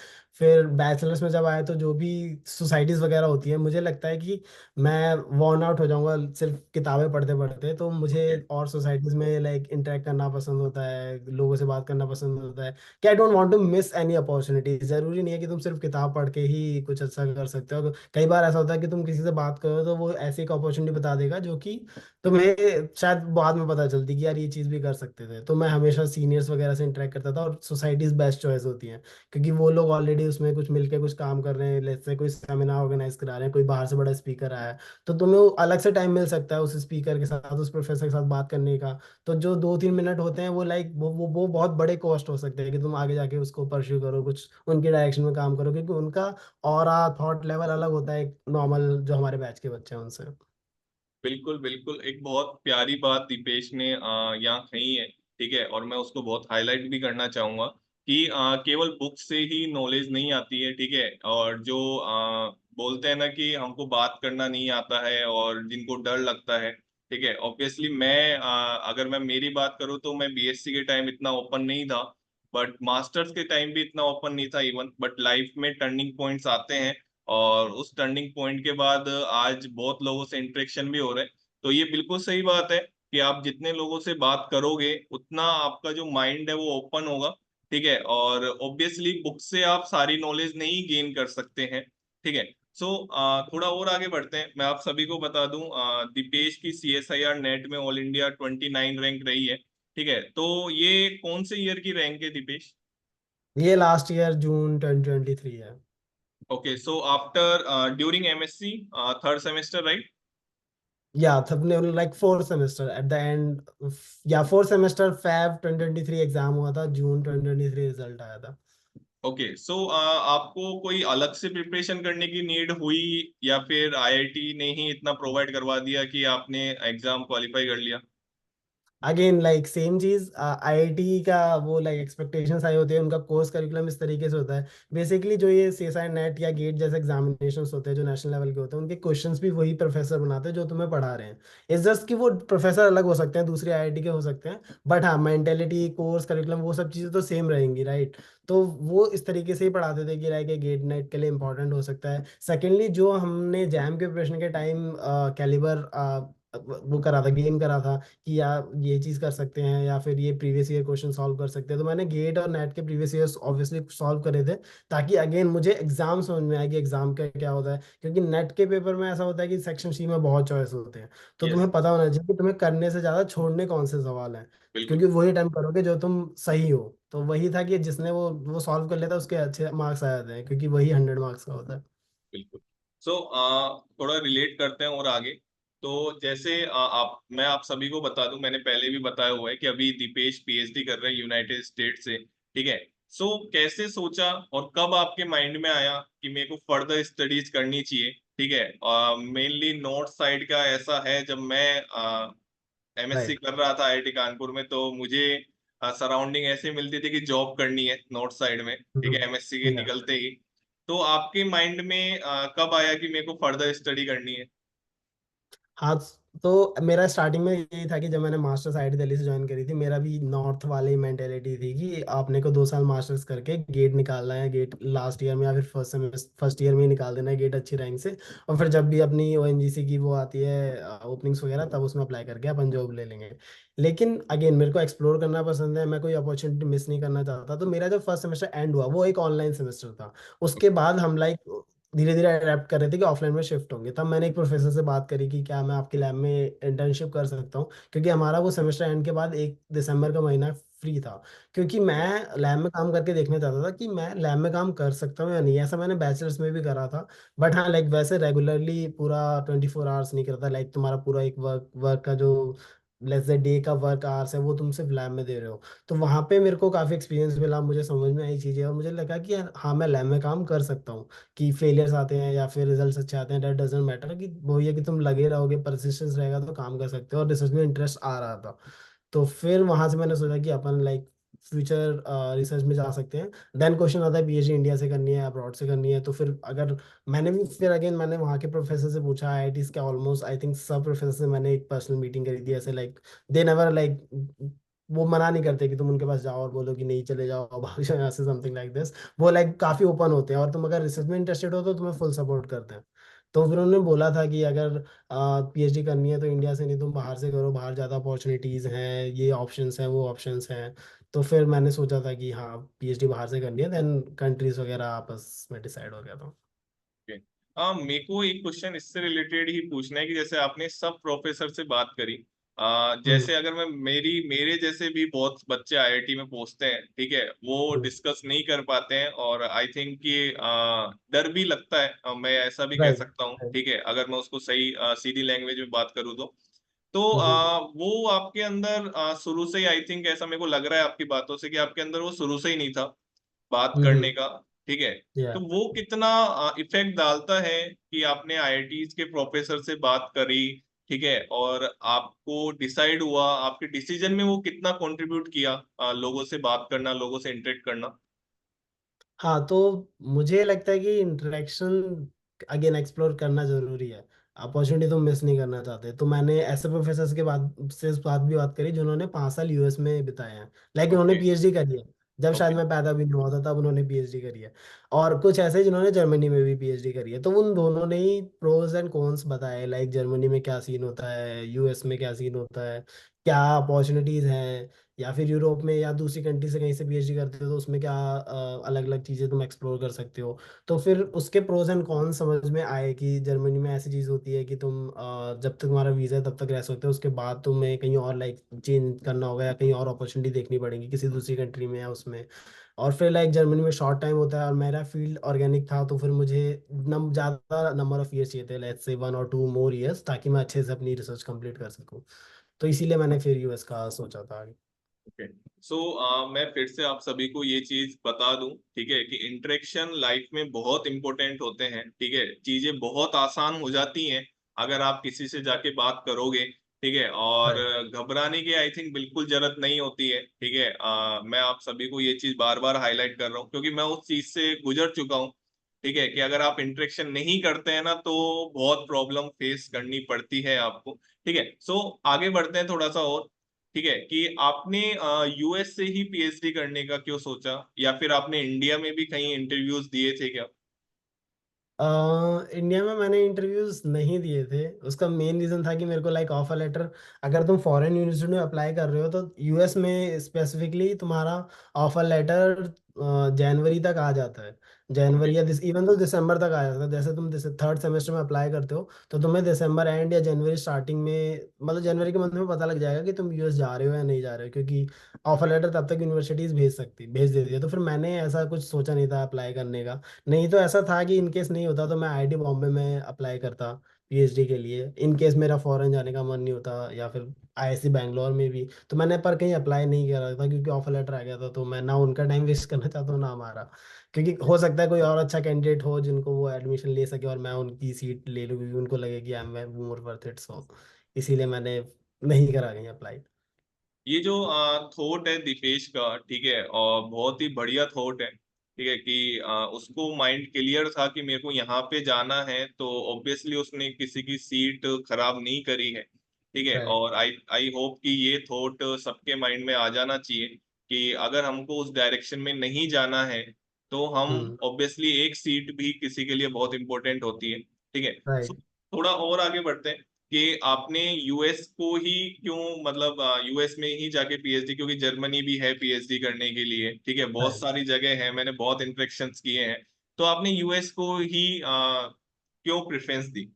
फिर बैचलर्स में जब आए तो जो भी सोसाइटीज वगैरह होती है, मुझे लगता है कि मैं वॉर्न आउट हो जाऊंगा सिर्फ किताबें पढ़ते पढ़ते, तो मुझे ओके। और सोसाइटीज में लाइक इंटरेक्ट करना पसंद होता है, लोगों से बात करना पसंद होता है, कि I don't want to miss any opportunity. जरूरी नहीं है कि तुम सिर्फ किताब पढ़ के ही कुछ अच्छा कर सकते हो। कई बार ऐसा होता है कि तुम किसी से बात करो तो वो ऐसी एक अपॉर्चुनिटी बता देगा जो कि तुम्हें शायद बाद में पता चलती कि यार ये चीज़ भी कर सकते थे। तो मैं हमेशा सीनियर्स वगैरह से इंटरेक्ट करता था, और सोसाइटीज बेस्ट चॉइस होती हैं, क्योंकि वो लोग ऑलरेडी उसमें कुछ मिलके कुछ काम कर रहे हैं। लेट्स से कोई सेमिनार ऑर्गेनाइज करा रहे हैं, कोई बाहर से बड़ा स्पीकर आया है, तो तुम्हें वो अलग से टाइम मिल सकता है उस स्पीकर के साथ, उस प्रोफेसर के साथ बात करने का। तो जो 2-3 मिनट होते हैं वो लाइक वो बहुत बड़े कॉस्ट हो सकते हैं कि तुम आगे जाके उसको परस्यू करो, कुछ उनके डायरेक्शन में काम करो, क्योंकि उनका और थॉट लेवल अलग होता है नॉर्मल जो हमारे बैच के बच्चे हैं उनसे। बिल्कुल बिल्कुल, एक बहुत प्यारी बात दीपेश ने यहाँ कही है, ठीक है, और मैं उसको बहुत हाईलाइट भी करना चाहूंगा कि केवल बुक से ही नॉलेज नहीं आती है, ठीक है। और जो बोलते हैं ना कि हमको बात करना नहीं आता है और जिनको डर लगता है, ठीक है, ऑब्वियसली मैं अगर मैं मेरी बात करूँ तो मैं बीएससी के टाइम इतना ओपन नहीं था, बट मास्टर्स के टाइम भी इतना ओपन नहीं था इवन। बट लाइफ में टर्निंग पॉइंट्स आते हैं, और उस टर्निंग पॉइंट के बाद आज बहुत लोगों से इंटरेक्शन भी हो रहे हैं। तो ये बिल्कुल सही बात है कि आप जितने लोगों से बात करोगे उतना आपका जो माइंड है वो ओपन होगा, ठीक है। और ऑब्वियसली बुक से आप सारी नॉलेज नहीं गेन कर सकते हैं, ठीक है। सो थोड़ा और आगे बढ़ते हैं। मैं आप सभी को बता दूं, दीपेश की सीएसआईआर नेट में ऑल इंडिया 29 रैंक रही है, ठीक है। तो ये कौन से ईयर की रैंक है दीपेश? ये लास्ट ईयर जून 2023 है। Okay, so after during MSc third semester, right? या सबने like 4 semester at the end, या 4 सेमेस्टर Feb 2023 एग्जाम हुआ था, जून 2023 रिजल्ट आया था। ओके, सो आपको कोई अलग से प्रिपरेशन करने की नीड हुई, या फिर आईआईटी ने ही इतना प्रोवाइड करवा दिया कि आपने एग्जाम क्वालिफाई कर लिया? अगेन लाइक सेम चीज, आईआईटी का वो लाइक एक्सपेक्टेशंस हाई होते हैं, उनका कोर्स करिकुलम इस तरीके से होता है। बेसिकली जो ये सीएसआई नेट या गेट जैसे एग्जामिनेशंस होते हैं जो नेशनल लेवल के होते हैं, उनके क्वेश्चंस भी वही प्रोफेसर बनाते हैं जो तुम्हें पढ़ा रहे हैं। इट्स जस्ट कि वो प्रोफेसर अलग हो सकते हैं, दूसरे आईआईटी के हो सकते हैं, बट हाँ मेंटेलिटी, कोर्स करिकुलम, वो सब चीज़ें तो सेम रहेंगी, राइट। तो वो इस तरीके से ही पढ़ाते थे कि लाइक गेट नेट के लिए इंपॉर्टेंट हो सकता है। सेकेंडली जो हमने जैम के प्रिपरेशन के टाइम कैलिबर वो करा था, गेम करा था, कि यार ये चीज कर सकते हैं या फिर ये प्रीवियस ईयर क्वेश्चन सॉल्व कर सकते हैं, तो मैंने गेट और नेट के प्रीवियस ईयर्स ऑब्वियसली सॉल्व करे थे, ताकि अगेन मुझे एग्जाम समझ में आए कि एग्जाम का क्या होता है। क्योंकि नेट के पेपर में ऐसा होता है कि सेक्शन सी में बहुत चॉइस होते हैं, तो यस, तुम्हें पता होना चाहिए कि तुम्हें करने से ज्यादा छोड़ने कौन से सवाल हैं, बिल्कुल, क्योंकि वही टाइम करोगे जो तुम सही हो। तो वही था कि जिसने वो सॉल्व कर लेता है उसके अच्छे मार्क्स आ जाते हैं, क्योंकि वही 100 मार्क्स का होता है। बिल्कुल। सो थोड़ा रिलेट करते हैं और आगे। तो जैसे मैं आप सभी को बता दूं, मैंने पहले भी बताया हुआ है कि अभी दीपेश पीएचडी कर रहे हैं यूनाइटेड स्टेट से, ठीक है। सो कैसे सोचा और कब आपके माइंड में आया कि मेरे को फर्दर स्टडीज करनी चाहिए, ठीक है। मेनली नॉर्थ साइड का ऐसा है, जब मैं एमएससी राइट। कर रहा था आईआईटी कानपुर में, तो मुझे सराउंडिंग ऐसे मिलती थी कि जॉब करनी है नॉर्थ साइड में, ठीक है, एमएससी के या निकलते ही। तो आपके माइंड में कब आया कि मेरे को फर्दर स्टडी करनी है? हाँ, तो मेरा स्टार्टिंग में यही था कि जब मैंने मास्टर्स आईआईटी दिल्ली से ज्वाइन करी थी, मेरा भी नॉर्थ वाली मेंटेलिटी थी कि आपने को 2 साल मास्टर्स करके गेट निकालना है, गेट लास्ट ईयर में या फिर फर्स्ट ईयर में ही निकाल देना है गेट अच्छी रैंक से, और फिर जब भी अपनी ओएनजीसी की वो आती है ओपनिंग्स वगैरह, तब उसमें अप्लाई करके अपन जॉब ले लेंगे। लेकिन अगेन मेरे को एक्सप्लोर करना पसंद है, मैं कोई अपॉर्चुनिटी मिस नहीं करना चाहता, तो मेरा जब फर्स्ट सेमेस्टर एंड हुआ वो एक ऑनलाइन सेमेस्टर था। उसके बाद हम लाइक धीरे धीरे अडेप्ट कर रहे थे कि ऑफलाइन में शिफ्ट होंगे, तब मैंने एक प्रोफेसर से बात करी कि क्या मैं आपकी लैब में इंटर्नशिप कर सकता हूँ, क्योंकि हमारा वो सेमेस्टर एंड के बाद 1 दिसंबर का महीना फ्री था। क्योंकि ओके, मैं लैब में काम करके देखना चाहता था कि मैं लैब में काम कर सकता हूँ या नहीं। ऐसा मैंने बैचलर्स में भी करा था, बट हाँ लाइक वैसे रेगुलरली पूरा 24 आवर्स नहीं करता, लाइक तुम्हारा पूरा एक वर्क वर्क का जो लेट्स से डे का वर्क आवर्स है वो तुम सिर्फ लैब में दे रहे हो। तो वहाँ पे मेरे को काफ़ी एक्सपीरियंस मिला, मुझे समझ में आई चीज़ें, और मुझे लगा कि यार हाँ मैं लैब में काम कर सकता हूँ। कि फेलियर्स आते हैं या फिर रिजल्ट्स अच्छे आते हैं, दैट डजंट मैटर, कि वो ये कि तुम लगे रहोगे, परसिस्टेंस रहेगा तो काम कर सकते हो, और रिसर्च में इंटरेस्ट आ रहा था। तो फिर वहां से मैंने सोचा कि अपन लाइक फ्यूचर रिसर्च में जा सकते हैं। देन क्वेश्चन आता है पीएचडी इंडिया से करनी है अब्रॉड से करनी है, तो फिर अगर मैंने भी फिर अगेन मैंने वहाँ के प्रोफेसर से पूछा, आईआईटीज के ऑलमोस्ट आई थिंक सब प्रोफेसर से मैंने एक पर्सनल मीटिंग करी थी, ऐसे लाइक दे नेवर लाइक वो मना नहीं करते कि तुम उनके पास जाओ और बोलो कि नहीं चले जाओ भाग जाओ यहाँ से, समथिंग लाइक दिस। वो लाइक काफी ओपन होते हैं, और तुम अगर रिसर्च में इंटरेस्टेड हो तो तुम्हें फुल सपोर्ट करते हैं। तो फिर उन्होंने बोला था कि अगर पीएचडी करनी है तो इंडिया से नहीं, तुम बाहर से करो, बाहर ज़्यादा अपॉर्चुनिटीज़ हैं, ये ऑप्शंस हैं वो ऑप्शंस हैं। तो फिर मैंने सोचा था कि हाँ पीएचडी बाहर से करनी है, देन कंट्रीज वगैरह आपस में डिसाइड हो गया था। ओके। मेरे को एक क्वेश्चन इससे रिलेटेड ही पूछना है कि जैसे आपने सब प्रोफेसर से बात करी, हम्म। जैसे अगर मैं मेरे जैसे भी बहुत बच्चे आईआईटी में पहुंचते हैं, ठीक है, वो डिस्कस नहीं कर पाते हैं, और आई थिंक कि डर भी लगता है, मैं ऐसा भी कह राइट। सकता हूँ, राइट। ठीक है, अगर मैं उसको सही सीधी लैंग्वेज में बात करूँ तो हम्म। वो आपके अंदर शुरू से ही, आई थिंक ऐसा मेरे को लग रहा है आपकी बातों से, कि आपके अंदर वो शुरू से ही नहीं था बात करने हम्म। का, ठीक है। या तो वो कितना इफेक्ट डालता है कि आपने आईआईटीज के प्रोफेसर से बात करी, ठीक है, और आपको डिसाइड हुआ, आपके डिसीजन में वो कितना कंट्रीब्यूट किया, लोगों से बात करना, लोगों से इंटरेक्ट करना? हाँ, तो मुझे लगता है कि इंटरेक्शन अगेन एक्सप्लोर करना जरूरी है। अपॉर्चुनिटी तुम मिस नहीं करना चाहते, तो मैंने ऐसे प्रोफेसर के बाद से इस बात भी बात करी जिन्होंने 5 साल यूएस में बिताए हैं, लेकिन उन्होंने ओके, पीएचडी करी है। जब शायद ओके, मैं पैदा भी नहीं हुआ था तब उन्होंने पीएचडी करी है। और कुछ ऐसे जिन्होंने जर्मनी में भी पीएचडी करी है, तो उन दोनों ने ही प्रोज एंड कॉन्स बताए, लाइक जर्मनी में क्या सीन होता है, यूएस में क्या सीन होता है, क्या अपॉर्चुनिटीज हैं, या फिर यूरोप में या दूसरी कंट्री से कहीं से पीएचडी करते हो तो उसमें क्या अलग अलग चीज़ें तुम एक्सप्लोर कर सकते हो। तो फिर उसके प्रोज एंड कॉन समझ में आए कि जर्मनी में ऐसी चीज़ होती है कि तुम जब तक तुम्हारा वीज़ा है तब तक रह सकते हो, उसके बाद तुम्हें कहीं और लाइक चेंज करना होगा या कहीं और अपॉर्चुनिटी देखनी पड़ेगी किसी दूसरी कंट्री में या उसमें। और फिर लाइक जर्मनी में शॉर्ट टाइम होता है और मेरा फील्ड ऑर्गेनिक था, तो फिर मुझे ज़्यादा नंबर ऑफ ईयर्स चाहिए थे, लेट्स से 1 और 2 मोर ईयर्स, ताकि मैं अच्छे से अपनी रिसर्च कंप्लीट कर सकूँ। तो इसीलिए मैंने फिर यूएस का सोचा था आगे। ओके। सो मैं फिर से आप सभी को ये चीज बता दूं, ठीक है, कि इंटरेक्शन लाइफ में बहुत इंपॉर्टेंट होते हैं। ठीक है, चीजें बहुत आसान हो जाती हैं अगर आप किसी से जाके बात करोगे। ठीक है, और राइट। घबराने की आई थिंक बिल्कुल जरूरत नहीं होती है। ठीक है, मैं आप सभी को ये चीज बार बार हाईलाइट कर रहा हूँ क्योंकि मैं उस चीज से गुजर चुका हूँ। ठीक है, कि अगर आप इंटरेक्शन नहीं करते हैं ना तो बहुत प्रॉब्लम फेस करनी पड़ती है आपको। ठीक है, सो आगे बढ़ते हैं थोड़ा सा और। ठीक है, कि आपने यूएस से ही पीएचडी करने का क्यों सोचा, या फिर आपने इंडिया में भी कहीं इंटरव्यूज दिए थे क्या? इंडिया में मैंने इंटरव्यूज नहीं दिए थे। उसका मेन रीजन था कि मेरे को लाइक ऑफर लेटर, अगर तुम फॉरेन यूनिवर्सिटी में अप्लाई कर रहे हो तो यूएस में स्पेसिफिकली तुम्हारा ऑफर लेटर जनवरी तक आ जाता है। ओके। जनवरी या इवन तो दिसंबर तक आ जाता है। जैसे तुम थर्ड सेमेस्टर में अप्लाई करते हो तो तुम्हें दिसंबर एंड या जनवरी स्टार्टिंग में, मतलब जनवरी के मंथ में पता लग जाएगा कि तुम यूएस जा रहे हो या नहीं जा रहे हो, क्योंकि ऑफर लेटर तब तक यूनिवर्सिटीज भेज देती है। तो फिर मैंने ऐसा कुछ सोचा नहीं था अप्लाई करने का। नहीं तो ऐसा था कि इन केस नहीं होता तो मैं आईआईटी बॉम्बे में अप्लाई करता पीएचडी के लिए, इन केस मेरा फॉरेन जाने का मन नहीं होता, या फिर आईआईसी बैंगलोर में भी। तो मैंने पर कहीं अप्लाई नहीं करा था क्योंकि ऑफर लेटर आ गया था, तो मैं ना उनका टाइम वेस्ट करना चाहता हूँ ना हमारा। क्योंकि हो सकता है कोई और अच्छा कैंडिडेट हो जिनको वो एडमिशन ले सके और मैं उनकी सीट ले लूँ, क्योंकि उनको लगे कि I am more worth it. So इसीलिए मैंने नहीं करा कहीं अप्लाई। ये जो थॉट है दिपेश का, ठीक है, और बहुत ही बढ़िया थॉट है। ठीक है, कि उसको माइंड क्लियर था कि मेरे को यहाँ पे जाना है, तो ऑब्वियसली उसने किसी की सीट खराब नहीं करी है। ठीक है, राइट। और आई आई होप कि ये थॉट सबके माइंड में आ जाना चाहिए कि अगर हमको उस डायरेक्शन में नहीं जाना है तो हम हम्म। ऑब्वियसली एक सीट भी किसी के लिए बहुत इंपॉर्टेंट होती है। ठीक है, सो राइट। थोड़ा और आगे बढ़ते हैं कि आपने यूएस को ही क्यों, मतलब यूएस में ही जाके पीएचडी, क्योंकि जर्मनी भी है पीएचडी करने के लिए। ठीक है, बहुत राइट। सारी जगह है, मैंने बहुत इंटरेक्शंस किए हैं। तो आपने यूएस को ही क्यों प्रेफरेंस दी?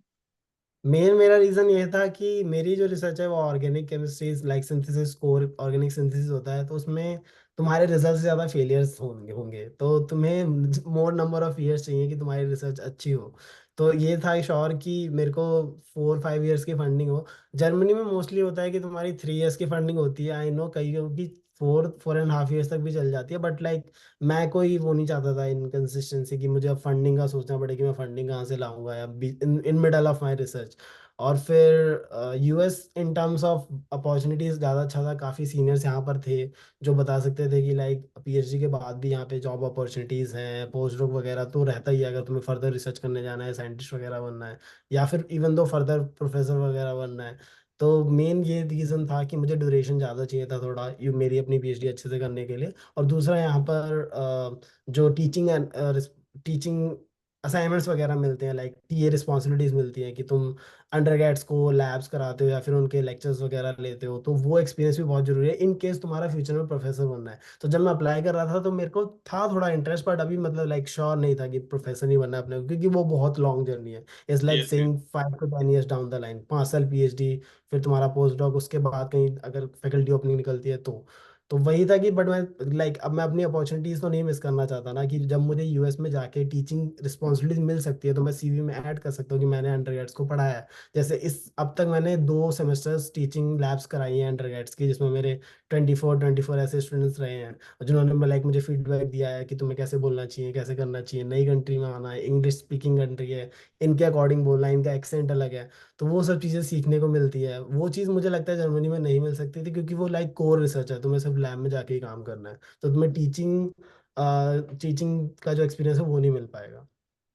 मेरा रीजन ये था कि मेरी जो रिसर्च है वो organic chemistry, like synthesis, core organic synthesis होता है, तो उसमें तुम्हारे रिजल्ट से ज़्यादा फेलियर्स होंगे होंगे तो तुम्हें मोर नंबर ऑफ ईयर्स चाहिए कि तुम्हारी रिसर्च अच्छी हो। तो ये था श्योर कि मेरे को 4-5 ईयर्स की फंडिंग हो। जर्मनी में मोस्टली होता है कि तुम्हारी 3 ईयर्स की फंडिंग होती है, आई नो कई की 4-4.5 ईयर्स तक भी चल जाती है, बट लाइक मैं कोई वो नहीं चाहता था इनकन्सिस्टेंसी कि मुझे अब फंडिंग का सोचना पड़े कि मैं फंडिंग कहाँ से लाऊंगा या in middle of my research. और फिर US in terms of opportunities ज़्यादा अच्छा था, काफ़ी सीनियर्स यहाँ पर थे जो बता सकते थे कि लाइक पीएचडी के बाद भी यहाँ पे जॉब अपॉर्चुनिटीज़ हैं, पोस्ट डॉक वगैरह तो रहता ही है अगर तुम्हें फर्दर रिसर्च करने जाना है, साइंटिस्ट वगैरह बनना है, या फिर इवन दो फर्दर प्रोफेसर वगैरह बनना है। तो मेन ये रीज़न था कि मुझे ड्यूरेशन ज़्यादा चाहिए था थोड़ा मेरी अपनी पीएचडी अच्छे से करने के लिए। और दूसरा यहाँ पर जो टीचिंग असाइनमेंट्स वगैरह मिलते हैं, लाइक ये रिस्पॉन्सिबिलिटीज मिलती हैं कि तुम अंडरग्रेड्स को लैब्स कराते हो या फिर उनके लेक्चर्स वगैरह लेते हो, तो वो एक्सपीरियंस भी बहुत जरूरी है इन केस तुम्हारा फ्यूचर में प्रोफेसर बनना है। तो जब मैं अप्लाई कर रहा था तो मेरे को था थोड़ा इंटरेस्ट, बट अभी मतलब लाइक श्योर नहीं था कि प्रोफेसर नहीं बनना है अपने को, क्योंकि वो बहुत लॉन्ग जर्नी है। It's like yes, yes. Saying 5 to 10 years down the line, 5 साल पीएचडी, फिर तुम्हारा पोस्ट डॉक, उसके बाद कहीं अगर फैकल्टी ओपनिंग निकलती है तो वही था कि बट मैं लाइक अब मैं अपनी अपॉर्चुनिटीज तो नहीं मिस करना चाहता ना, कि जब मुझे यूएस में जाके टीचिंग रिस्पॉन्सिबिलिटीज मिल सकती है तो मैं सीवी में ऐड कर सकता हूँ कि मैंने अंडरग्रेड्स को पढ़ाया है। जैसे इस अब तक मैंने 2 सेमेस्टर्स टीचिंग लैब्स कराई हैं अंडरग्रेड्स की, जिसमें मेरे 24 ऐसे स्टूडेंट्स रहे हैं जिन्होंने लाइक मुझे फीडबैक दिया है कि तुम्हें कैसे बोलना चाहिए, कैसे करना चाहिए, नई कंट्री में आना है, इंग्लिश स्पीकिंग कंट्री है, इनके अकॉर्डिंग बोलना है, इनका एक्सेंट अलग है। तो वो सब चीज़ें सीखने को मिलती है। वो चीज़ मुझे लगता है जर्मनी में नहीं मिल सकती थी, क्योंकि वो लाइक कोर रिसर्च है, तुम्हें सिर्फ लैब में जाके ही काम करना है। तो तुम्हें टीचिंग का जो एक्सपीरियंस है वो नहीं मिल पाएगा।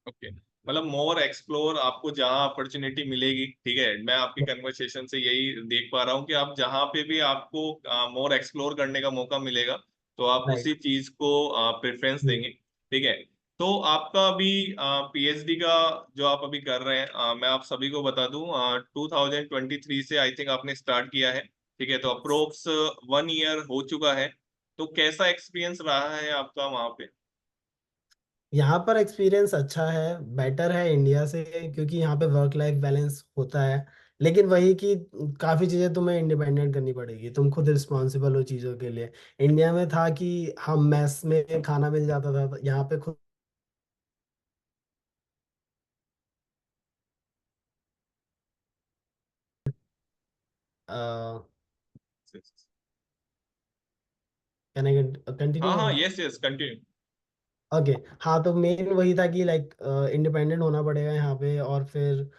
ओके, मतलब मोर एक्सप्लोर, आपको जहाँ अपॉर्चुनिटी मिलेगी। ठीक है, मैं आपकी कन्वर्सेशन से यही देख पा रहा हूँ कि आप जहाँ पे भी आपको मोर एक्सप्लोर करने का मौका मिलेगा तो आप राइट। उसी चीज को प्रेफरेंस देंगे। ठीक है, तो आपका अभी पीएचडी का जो आप अभी कर रहे हैं, मैं आप सभी को बता दूं, 2023 से आई थिंक आपने स्टार्ट किया है। ठीक है, तो अप्रोक्स 1 ईयर हो चुका है। तो कैसा एक्सपीरियंस रहा है आपका वहाँ पे? यहाँ पर एक्सपीरियंस अच्छा है, बेटर है इंडिया से, क्योंकि यहाँ पे वर्क लाइफ बैलेंस होता है। लेकिन वही कि काफी चीजें तुम्हें इंडिपेंडेंट करनी पड़ेगी, तुम खुद रिस्पॉन्सिबल हो चीजों के लिए। इंडिया में था कि हम मैस में खाना मिल जाता था, तो यहाँ पे खुद कैन आई हाँ कंटिन्यू? हाँ, यस यस, कंटिन्यू। ओके। हाँ, तो मेन वही था कि लाइक इंडिपेंडेंट होना पड़ेगा यहाँ पे। और फिर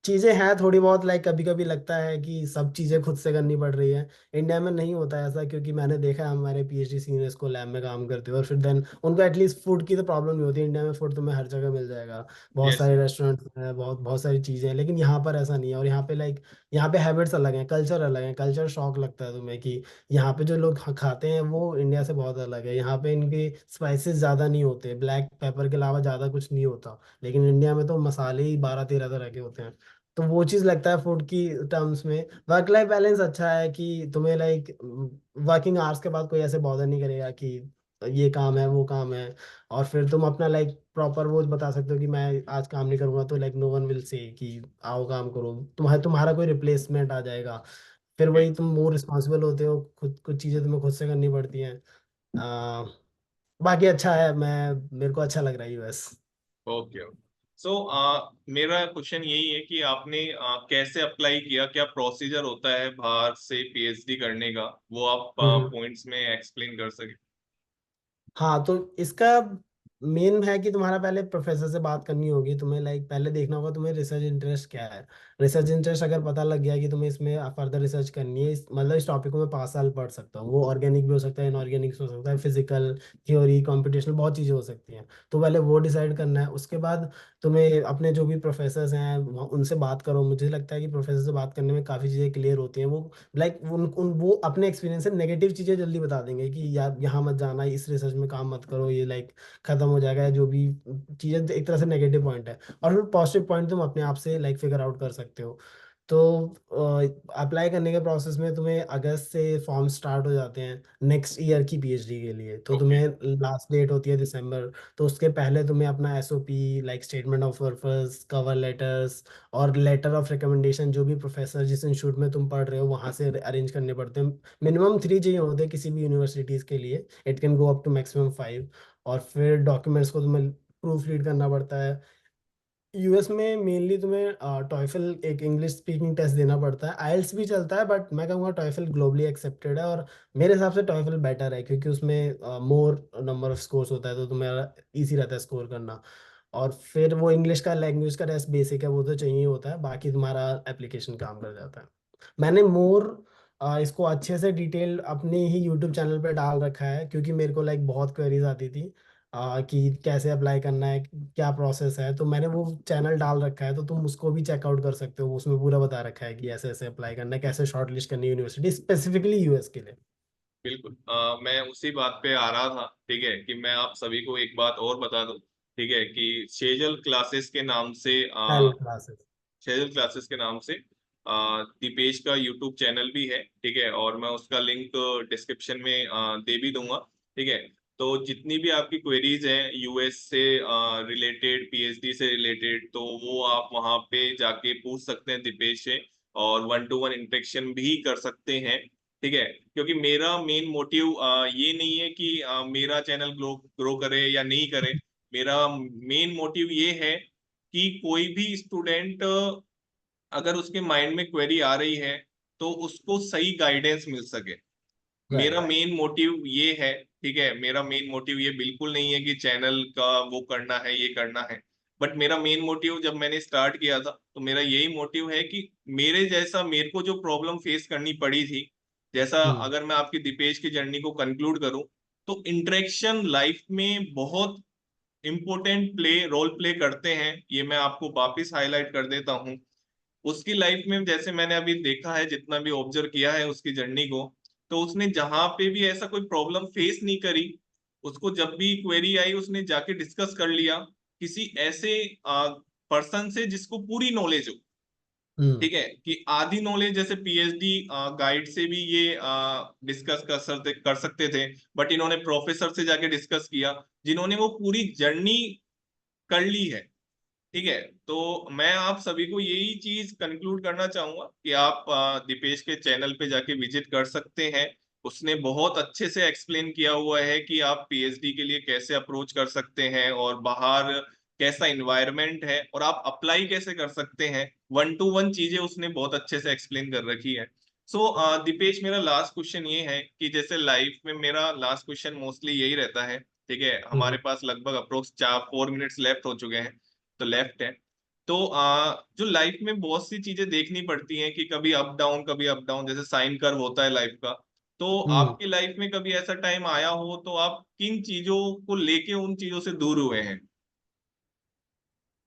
चीजें हैं थोड़ी बहुत, लाइक कभी कभी लगता है कि सब चीजें खुद से करनी पड़ रही है। इंडिया में नहीं होता ऐसा, क्योंकि मैंने देखा है हमारे पीएचडी सीनियर्स को लैब में काम करते हुए, और फिर देन उनको एटलीस्ट फूड की तो प्रॉब्लम नहीं होती। इंडिया में फूड तुम्हें हर जगह मिल जाएगा, बहुत यस। सारे रेस्टोरेंट हैं, बहुत बहुत सारी चीजें हैं। लेकिन यहाँ पर ऐसा नहीं है। और यहाँ पे लाइक यहाँ पे हैबिट्स अलग हैं, कल्चर अलग है। कल्चर शॉक लगता है तुम्हें कि यहाँ पे जो लोग खाते हैं वो इंडिया से बहुत अलग है। यहाँ पे इनके स्पाइसेस ज़्यादा नहीं होते, ब्लैक पेपर के अलावा ज़्यादा कुछ नहीं होता। लेकिन इंडिया में तो मसाले ही 12-13 तरह के होते हैं। तो वो चीज़ लगता है फूड की टर्म्स में। वर्क लाइफ बैलेंस अच्छा है कि तुम्हें लाइक वर्किंग आवर्स के बाद कोई ऐसे बॉदर नहीं करेगा कि ये काम है वो काम है। और फिर तुम अपना लाइक प्रॉपर वो बता सकते हो कि मैं आज काम नहीं करूंगा, तो like no one will say कि आओ काम करो। तुम्हारा कोई रिप्लेसमेंट आ जाएगा। फिर वही तुम मोर रिस्पॉन्सिबल होते हो, खुद कुछ चीज़ें तुम्हें खुद से करनी पड़ती हैं। आ, बाकी अच्छा है, मेरे को अच्छा लग रहा है यूएस। Okay okay. सो मेरा क्वेश्चन यही है कि आपने कैसे अप्लाई किया, क्या प्रोसीजर होता है बाहर से पीएचडी करने का, वो आप पॉइंट्स में एक्सप्लेन कर सके। हाँ, तो इसका मेन है कि तुम्हारा पहले प्रोफेसर से बात करनी होगी तुम्हें। लाइक पहले देखना होगा तुम्हें रिसर्च इंटरेस्ट क्या है। रिसर्च इंटरेस्ट अगर पता लग गया कि तुम्हें इसमें फर्दर रिसर्च करनी है, मतलब इस टॉपिक को मैं 5 साल पढ़ सकता हूँ, वो ऑर्गेनिक भी हो सकता है, इनऑर्गेनिक हो सकता है, फिजिकल, थ्योरी, कॉम्पिटिशनल, बहुत चीज़ें हो सकती हैं। तो पहले वो डिसाइड करना है। उसके बाद तुम्हें अपने जो भी प्रोफेसर्स हैं उनसे बात करो। मुझे लगता है कि प्रोफेसर से बात करने में काफ़ी चीज़ें क्लियर होती हैं। वो लाइक वो अपने एक्सपीरियंस से नेगेटिव चीजें जल्दी बता देंगे कि यार यहाँ मत जाना, इस रिसर्च में काम मत करो, ये लाइक खत्म हो जाएगा। जो भी चीजें एक तरह से नेगेटिव पॉइंट है, और फिर पॉजिटिव पॉइंट तुम अपने आप से लाइक फिगर आउट कर सकते हो। तो अप्लाई करने के प्रोसेस में तुम्हें अगस्त से फॉर्म स्टार्ट हो जाते हैं नेक्स्ट ईयर की पीएचडी के लिए। तो ओके। तुम्हें लास्ट डेट होती है दिसंबर। तो उसके पहले तुम्हें अपना SOP, like statement of purpose, cover letters और लेटर ऑफ रिकमेंडेशन, जो भी प्रोफेसर जिस इंस्टीट्यूट में तुम पढ़ रहे हो वहाँ से अरेंज करने पड़ते हैं। मिनिमम 3 चाहिए होते हैं किसी भी यूनिवर्सिटीज़ के लिए, it can go up to maximum 5। और फिर डॉक्यूमेंट्स को तुम्हें प्रूफ रीड करना पड़ता है। यूएस में मेनली तुम्हें टॉयफल, एक इंग्लिश स्पीकिंग टेस्ट देना पड़ता है। आइल्स भी चलता है, बट मैं कहूँगा टॉयफल ग्लोबली एक्सेप्टेड है। और मेरे हिसाब से टॉयफल बेटर है, क्योंकि उसमें मोर नंबर ऑफ स्कोर्स होता है, तो तुम्हें इजी रहता है स्कोर करना। और फिर वो इंग्लिश का लैंग्वेज का टेस्ट बेसिक है, वो तो चाहिए होता है, बाकी तुम्हारा एप्लीकेशन काम कर जाता है। मैंने मोर इसको अच्छे से डिटेल अपने ही यूट्यूब चैनल पे डाल रखा है, क्योंकि मेरे को लाइक बहुत क्वेरीज आती थी कि कैसे अप्लाई करना है, क्या प्रोसेस है। तो मैंने वो चैनल डाल रखा है, तो तुम उसको भी चेकआउट कर सकते हो। उसमें पूरा बता रखा है कि ऐसे ऐसे अप्लाई करना है, कैसे शॉर्ट लिस्ट करनी है यूनिवर्सिटी स्पेसिफिकली यूएस के लिए। बिल्कुल। मैं उसी बात पे आ रहा था, ठीक है, कि मैं आप सभी को एक बात और बता दूं, ठीक है, कि शेजल क्लासेस के नाम से हेल्थ क्लासेस। शेड्यूल क्लासेस के नाम से दीपेश का यूट्यूब चैनल भी है, ठीक है, और मैं उसका लिंक डिस्क्रिप्शन में दे भी दूंगा, ठीक है। तो जितनी भी आपकी क्वेरीज हैं यूएस से रिलेटेड, पीएचडी से रिलेटेड, तो वो आप वहाँ पे जाके पूछ सकते हैं दीपेश से, और 1-to-1 इंटरेक्शन भी कर सकते हैं, ठीक है। क्योंकि मेरा मेन मोटिव ये नहीं है कि मेरा चैनल ग्रो ग्रो करे या नहीं करे। मेरा मेन मोटिव ये है कि कोई भी स्टूडेंट अगर उसके माइंड में क्वेरी आ रही है तो उसको सही गाइडेंस मिल सके। मेरा राइट। मेन मोटिव ये है, ठीक है, मेरा मेन मोटिव ये बिल्कुल नहीं है कि चैनल का वो करना है, ये करना है। बट मेरा मेन मोटिव जब मैंने स्टार्ट किया था तो मेरा यही मोटिव है कि मेरे जैसा मेरे को जो प्रॉब्लम फेस करनी पड़ी थी, जैसा, हम्म। अगर मैं आपकी दीपेश की जर्नी को कंक्लूड करूं, तो इंटरेक्शन लाइफ में बहुत इंपॉर्टेंट रोल प्ले करते हैं, ये मैं आपको वापिस हाईलाइट कर देता हूँ। उसकी लाइफ में जैसे मैंने अभी देखा है, जितना भी ऑब्जर्व किया है उसकी जर्नी को, तो उसने जहां पे भी ऐसा कोई प्रॉब्लम फेस नहीं करी, उसको जब भी क्वेरी आई उसने जाके डिस्कस कर लिया किसी ऐसे पर्सन से जिसको पूरी नॉलेज हो, हम्म। ठीक है, कि आधी नॉलेज जैसे पीएचडी गाइड से भी ये डिस्कस कर सकते थे, बट इन्होंने प्रोफेसर से जाके डिस्कस किया जिन्होंने वो पूरी जर्नी कर ली है, ठीक है। तो मैं आप सभी को यही चीज कंक्लूड करना चाहूंगा कि आप दीपेश के चैनल पे जाके विजिट कर सकते हैं। उसने बहुत अच्छे से एक्सप्लेन किया हुआ है कि आप पीएचडी के लिए कैसे अप्रोच कर सकते हैं और बाहर कैसा इन्वायरमेंट है और आप अप्लाई कैसे कर सकते हैं। वन टू वन चीजें उसने बहुत अच्छे से एक्सप्लेन कर रखी है। सो दीपेश, मेरा लास्ट क्वेश्चन ये है कि जैसे लाइफ में मेरा लास्ट क्वेश्चन मोस्टली यही रहता है। ठीक है, हमारे हम्म। पास लगभग अप्रोक्स 4 4 मिनट्स लेफ्ट हो चुके हैं, तो लेफ्ट है। तो जो लाइफ में बहुत सी चीजें देखनी पड़ती हैं कि कभी अप डाउन, जैसे साइन कर्व होता है लाइफ का। तो हम्म। आपकी लाइफ में कभी ऐसा टाइम आया हो तो आप किन चीजों को लेके उन चीजों से दूर हुए हैं?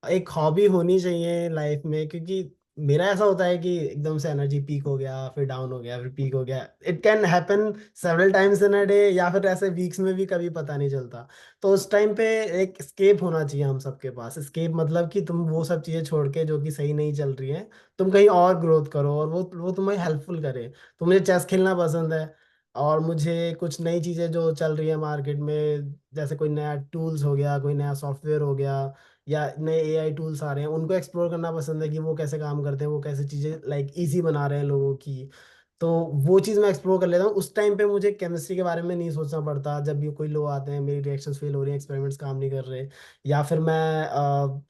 एक हॉबी होनी चाहिए लाइफ में, क्योंकि मेरा ऐसा होता है कि एकदम से एनर्जी पीक हो गया, फिर डाउन हो गया, फिर पीक हो गया। It can happen several times in a day, या फिर ऐसे वीक्स में भी कभी पता नहीं चलता। तो उस टाइम पे एक स्केप होना चाहिए हम सबके पास। स्केप मतलब कि तुम वो सब चीजें छोड़ के जो कि सही नहीं चल रही हैं, तुम कहीं और ग्रोथ करो और वो तुम्हें हेल्पफुल करे। तो मुझे चेस खेलना पसंद है, और मुझे कुछ नई चीजें जो चल रही है मार्केट में, जैसे कोई नया टूल्स हो गया, कोई नया सॉफ्टवेयर हो गया, या नए एआई टूल्स आ रहे हैं, उनको एक्सप्लोर करना पसंद है कि वो कैसे काम करते हैं, वो कैसे चीज़ें लाइक इजी बना रहे हैं लोगों की। तो वो चीज़ मैं एक्सप्लोर कर लेता हूँ। उस टाइम पे मुझे केमिस्ट्री के बारे में नहीं सोचना पड़ता। जब भी कोई लोग आते हैं, मेरी रिएक्शंस फेल हो रही हैं, एक्सपेरिमेंट्स काम नहीं कर रहे, या फिर मैं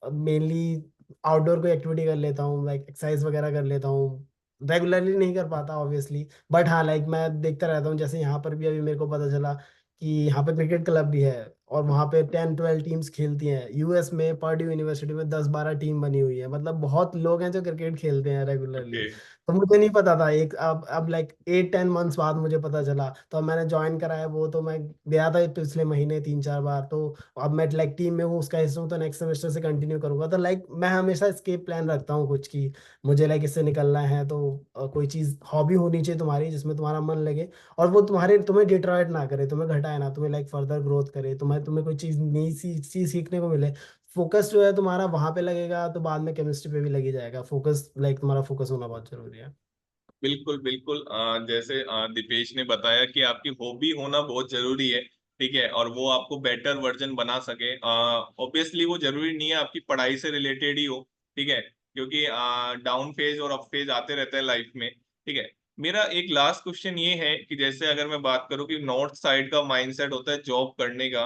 मेनली आउटडोर कोई एक्टिविटी कर लेता हूँ, लाइक एक्सरसाइज वगैरह कर लेता हूँ। रेगुलरली नहीं कर पाता ऑब्वियसली, बट हाँ लाइक मैं देखता रहता हूँ। जैसे यहाँ पर भी अभी मेरे को पता चला कि यहाँ पे क्रिकेट क्लब भी है, और वहाँ पे 10 12 टीम्स खेलती हैं। यूएस में पर्ड्यू यूनिवर्सिटी में 10 12 टीम बनी हुई है, मतलब बहुत लोग हैं जो क्रिकेट खेलते हैं रेगुलरली। ओके। तो मुझे नहीं पता था, एक अब लाइक 8 10 मंथ्स बाद मुझे पता चला, तो अब मैंने ज्वाइन करा है वो। तो मैं गया था पिछले महीने 3 4 बार। तो अब मैं लाइक टीम में हूँ, उसका हिस्सा हूँ, तो नेक्स्ट सेमेस्टर से कंटिन्यू करूंगा। तो लाइक मैं हमेशा escape प्लान रखता हूँ कुछ की, मुझे लाइक इससे निकलना है। तो कोई चीज़ हॉबी होनी चाहिए तुम्हारी जिसमें तुम्हारा मन लगे, और वो तुम्हें डिट्रॉयट ना करे, तुम्हें घटाए ना, तुम्हें लाइक फर्दर ग्रोथ करे, तुम्हें कोई चीज़ नई सी चीज़ सीखने को मिले। फोकस जो है तुम्हारा वहां पे लगेगा, तो बाद में केमिस्ट्री पे भी लगी जाएगा। फोकस लाइक तुम्हारा फोकस होना बहुत जरूरी है। बिल्कुल बिल्कुल, जैसे दीपेश ने बताया कि आपकी हॉबी होना बहुत जरूरी है। ठीक है, और वो आपको बेटर वर्जन बना सके। ऑब्वियसली वो जरूरी नहीं है आपकी पढ़ाई से रिलेटेड ही हो। ठीक है, क्योंकि डाउन फेज और अप फेज आते रहते हैं लाइफ में। ठीक है। मेरा एक लास्ट क्वेश्चन ये है कि जैसे अगर मैं बात करूं कि नॉर्थ साइड का माइंडसेट होता है जॉब करने का,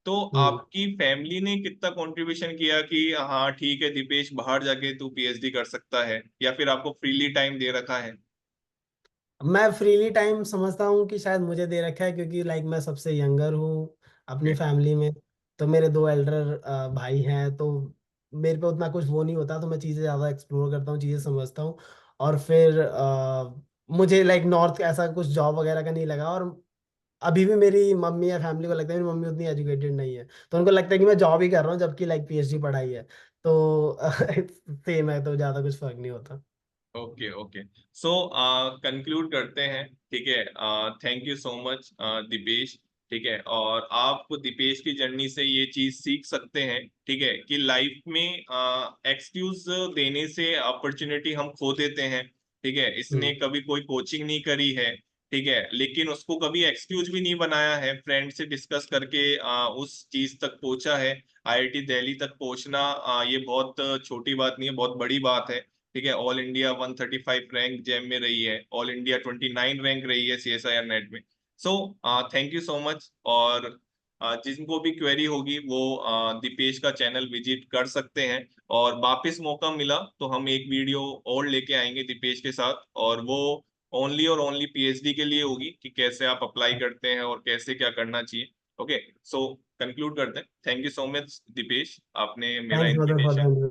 तो हम्म। आपकी फैमिली ने कितना कंट्रीब्यूशन किया कि हाँ ठीक है दीपेश, बाहर जाके तू पीएचडी कर सकता है, या फिर आपको फ्रीली टाइम दे रखा है? मैं फ्रीली टाइम समझता हूँ कि शायद मुझे दे रखा है, क्योंकि लाइक मैं सबसे यंगर हूँ अपनी फैमिली में। तो मेरे दो एल्डर भाई हैं, तो मेरे पे उतना कुछ वो नहीं होता। तो मैं चीज़ें ज़्यादा एक्सप्लोर करता हूँ, चीज़ें समझता हूँ। और फिर मुझे लाइक नॉर्थ ऐसा कुछ जॉब वगैरह का नहीं लगा। और अभी भी मेरी मम्मी या फैमिली को लगता है मेरी मम्मी उतनी एजुकेटेड नहीं है, तो उनको लगता है कि मैं जॉब ही कर रहा हूँ, जबकि लाइक पीएचडी पढ़ाई है। तो सेम है, तो ज़्यादा कुछ फर्क नहीं होता। Okay okay. सो कंक्लूड करते हैं। ठीक है, thank you so much Deepesh. ठीक है, और आप दीपेश की जर्नी से ये चीज सीख सकते हैं, ठीक है, कि लाइफ में एक्सक्यूज देने से अपॉर्चुनिटी हम खो देते हैं। ठीक है, इसने हम्म। कभी कोई कोचिंग नहीं करी है। ठीक है, लेकिन उसको कभी एक्सक्यूज भी नहीं बनाया है, फ्रेंड से डिस्कस करके उस चीज तक पहुंचा है। आईआईटी दिल्ली तक पहुंचना ये बहुत छोटी बात नहीं है, बहुत बड़ी बात है। ठीक है, ऑल इंडिया 135 रैंक जैम में रही है, ऑल इंडिया 29 रैंक रही है सीएसआईआर नेट में। So thank you so much. और जिनको भी क्वेरी होगी वो दीपेश का चैनल विजिट कर सकते हैं। और वापस मौका मिला तो हम एक वीडियो और लेके आएंगे दीपेश के साथ, और वो ओनली और ओनली पीएचडी के लिए होगी कि कैसे आप अप्लाई करते हैं और कैसे क्या करना चाहिए। ओके, सो कंक्लूड करते हैं। Thank you so much Deepesh, आपने मेरा thanks brother for invitation the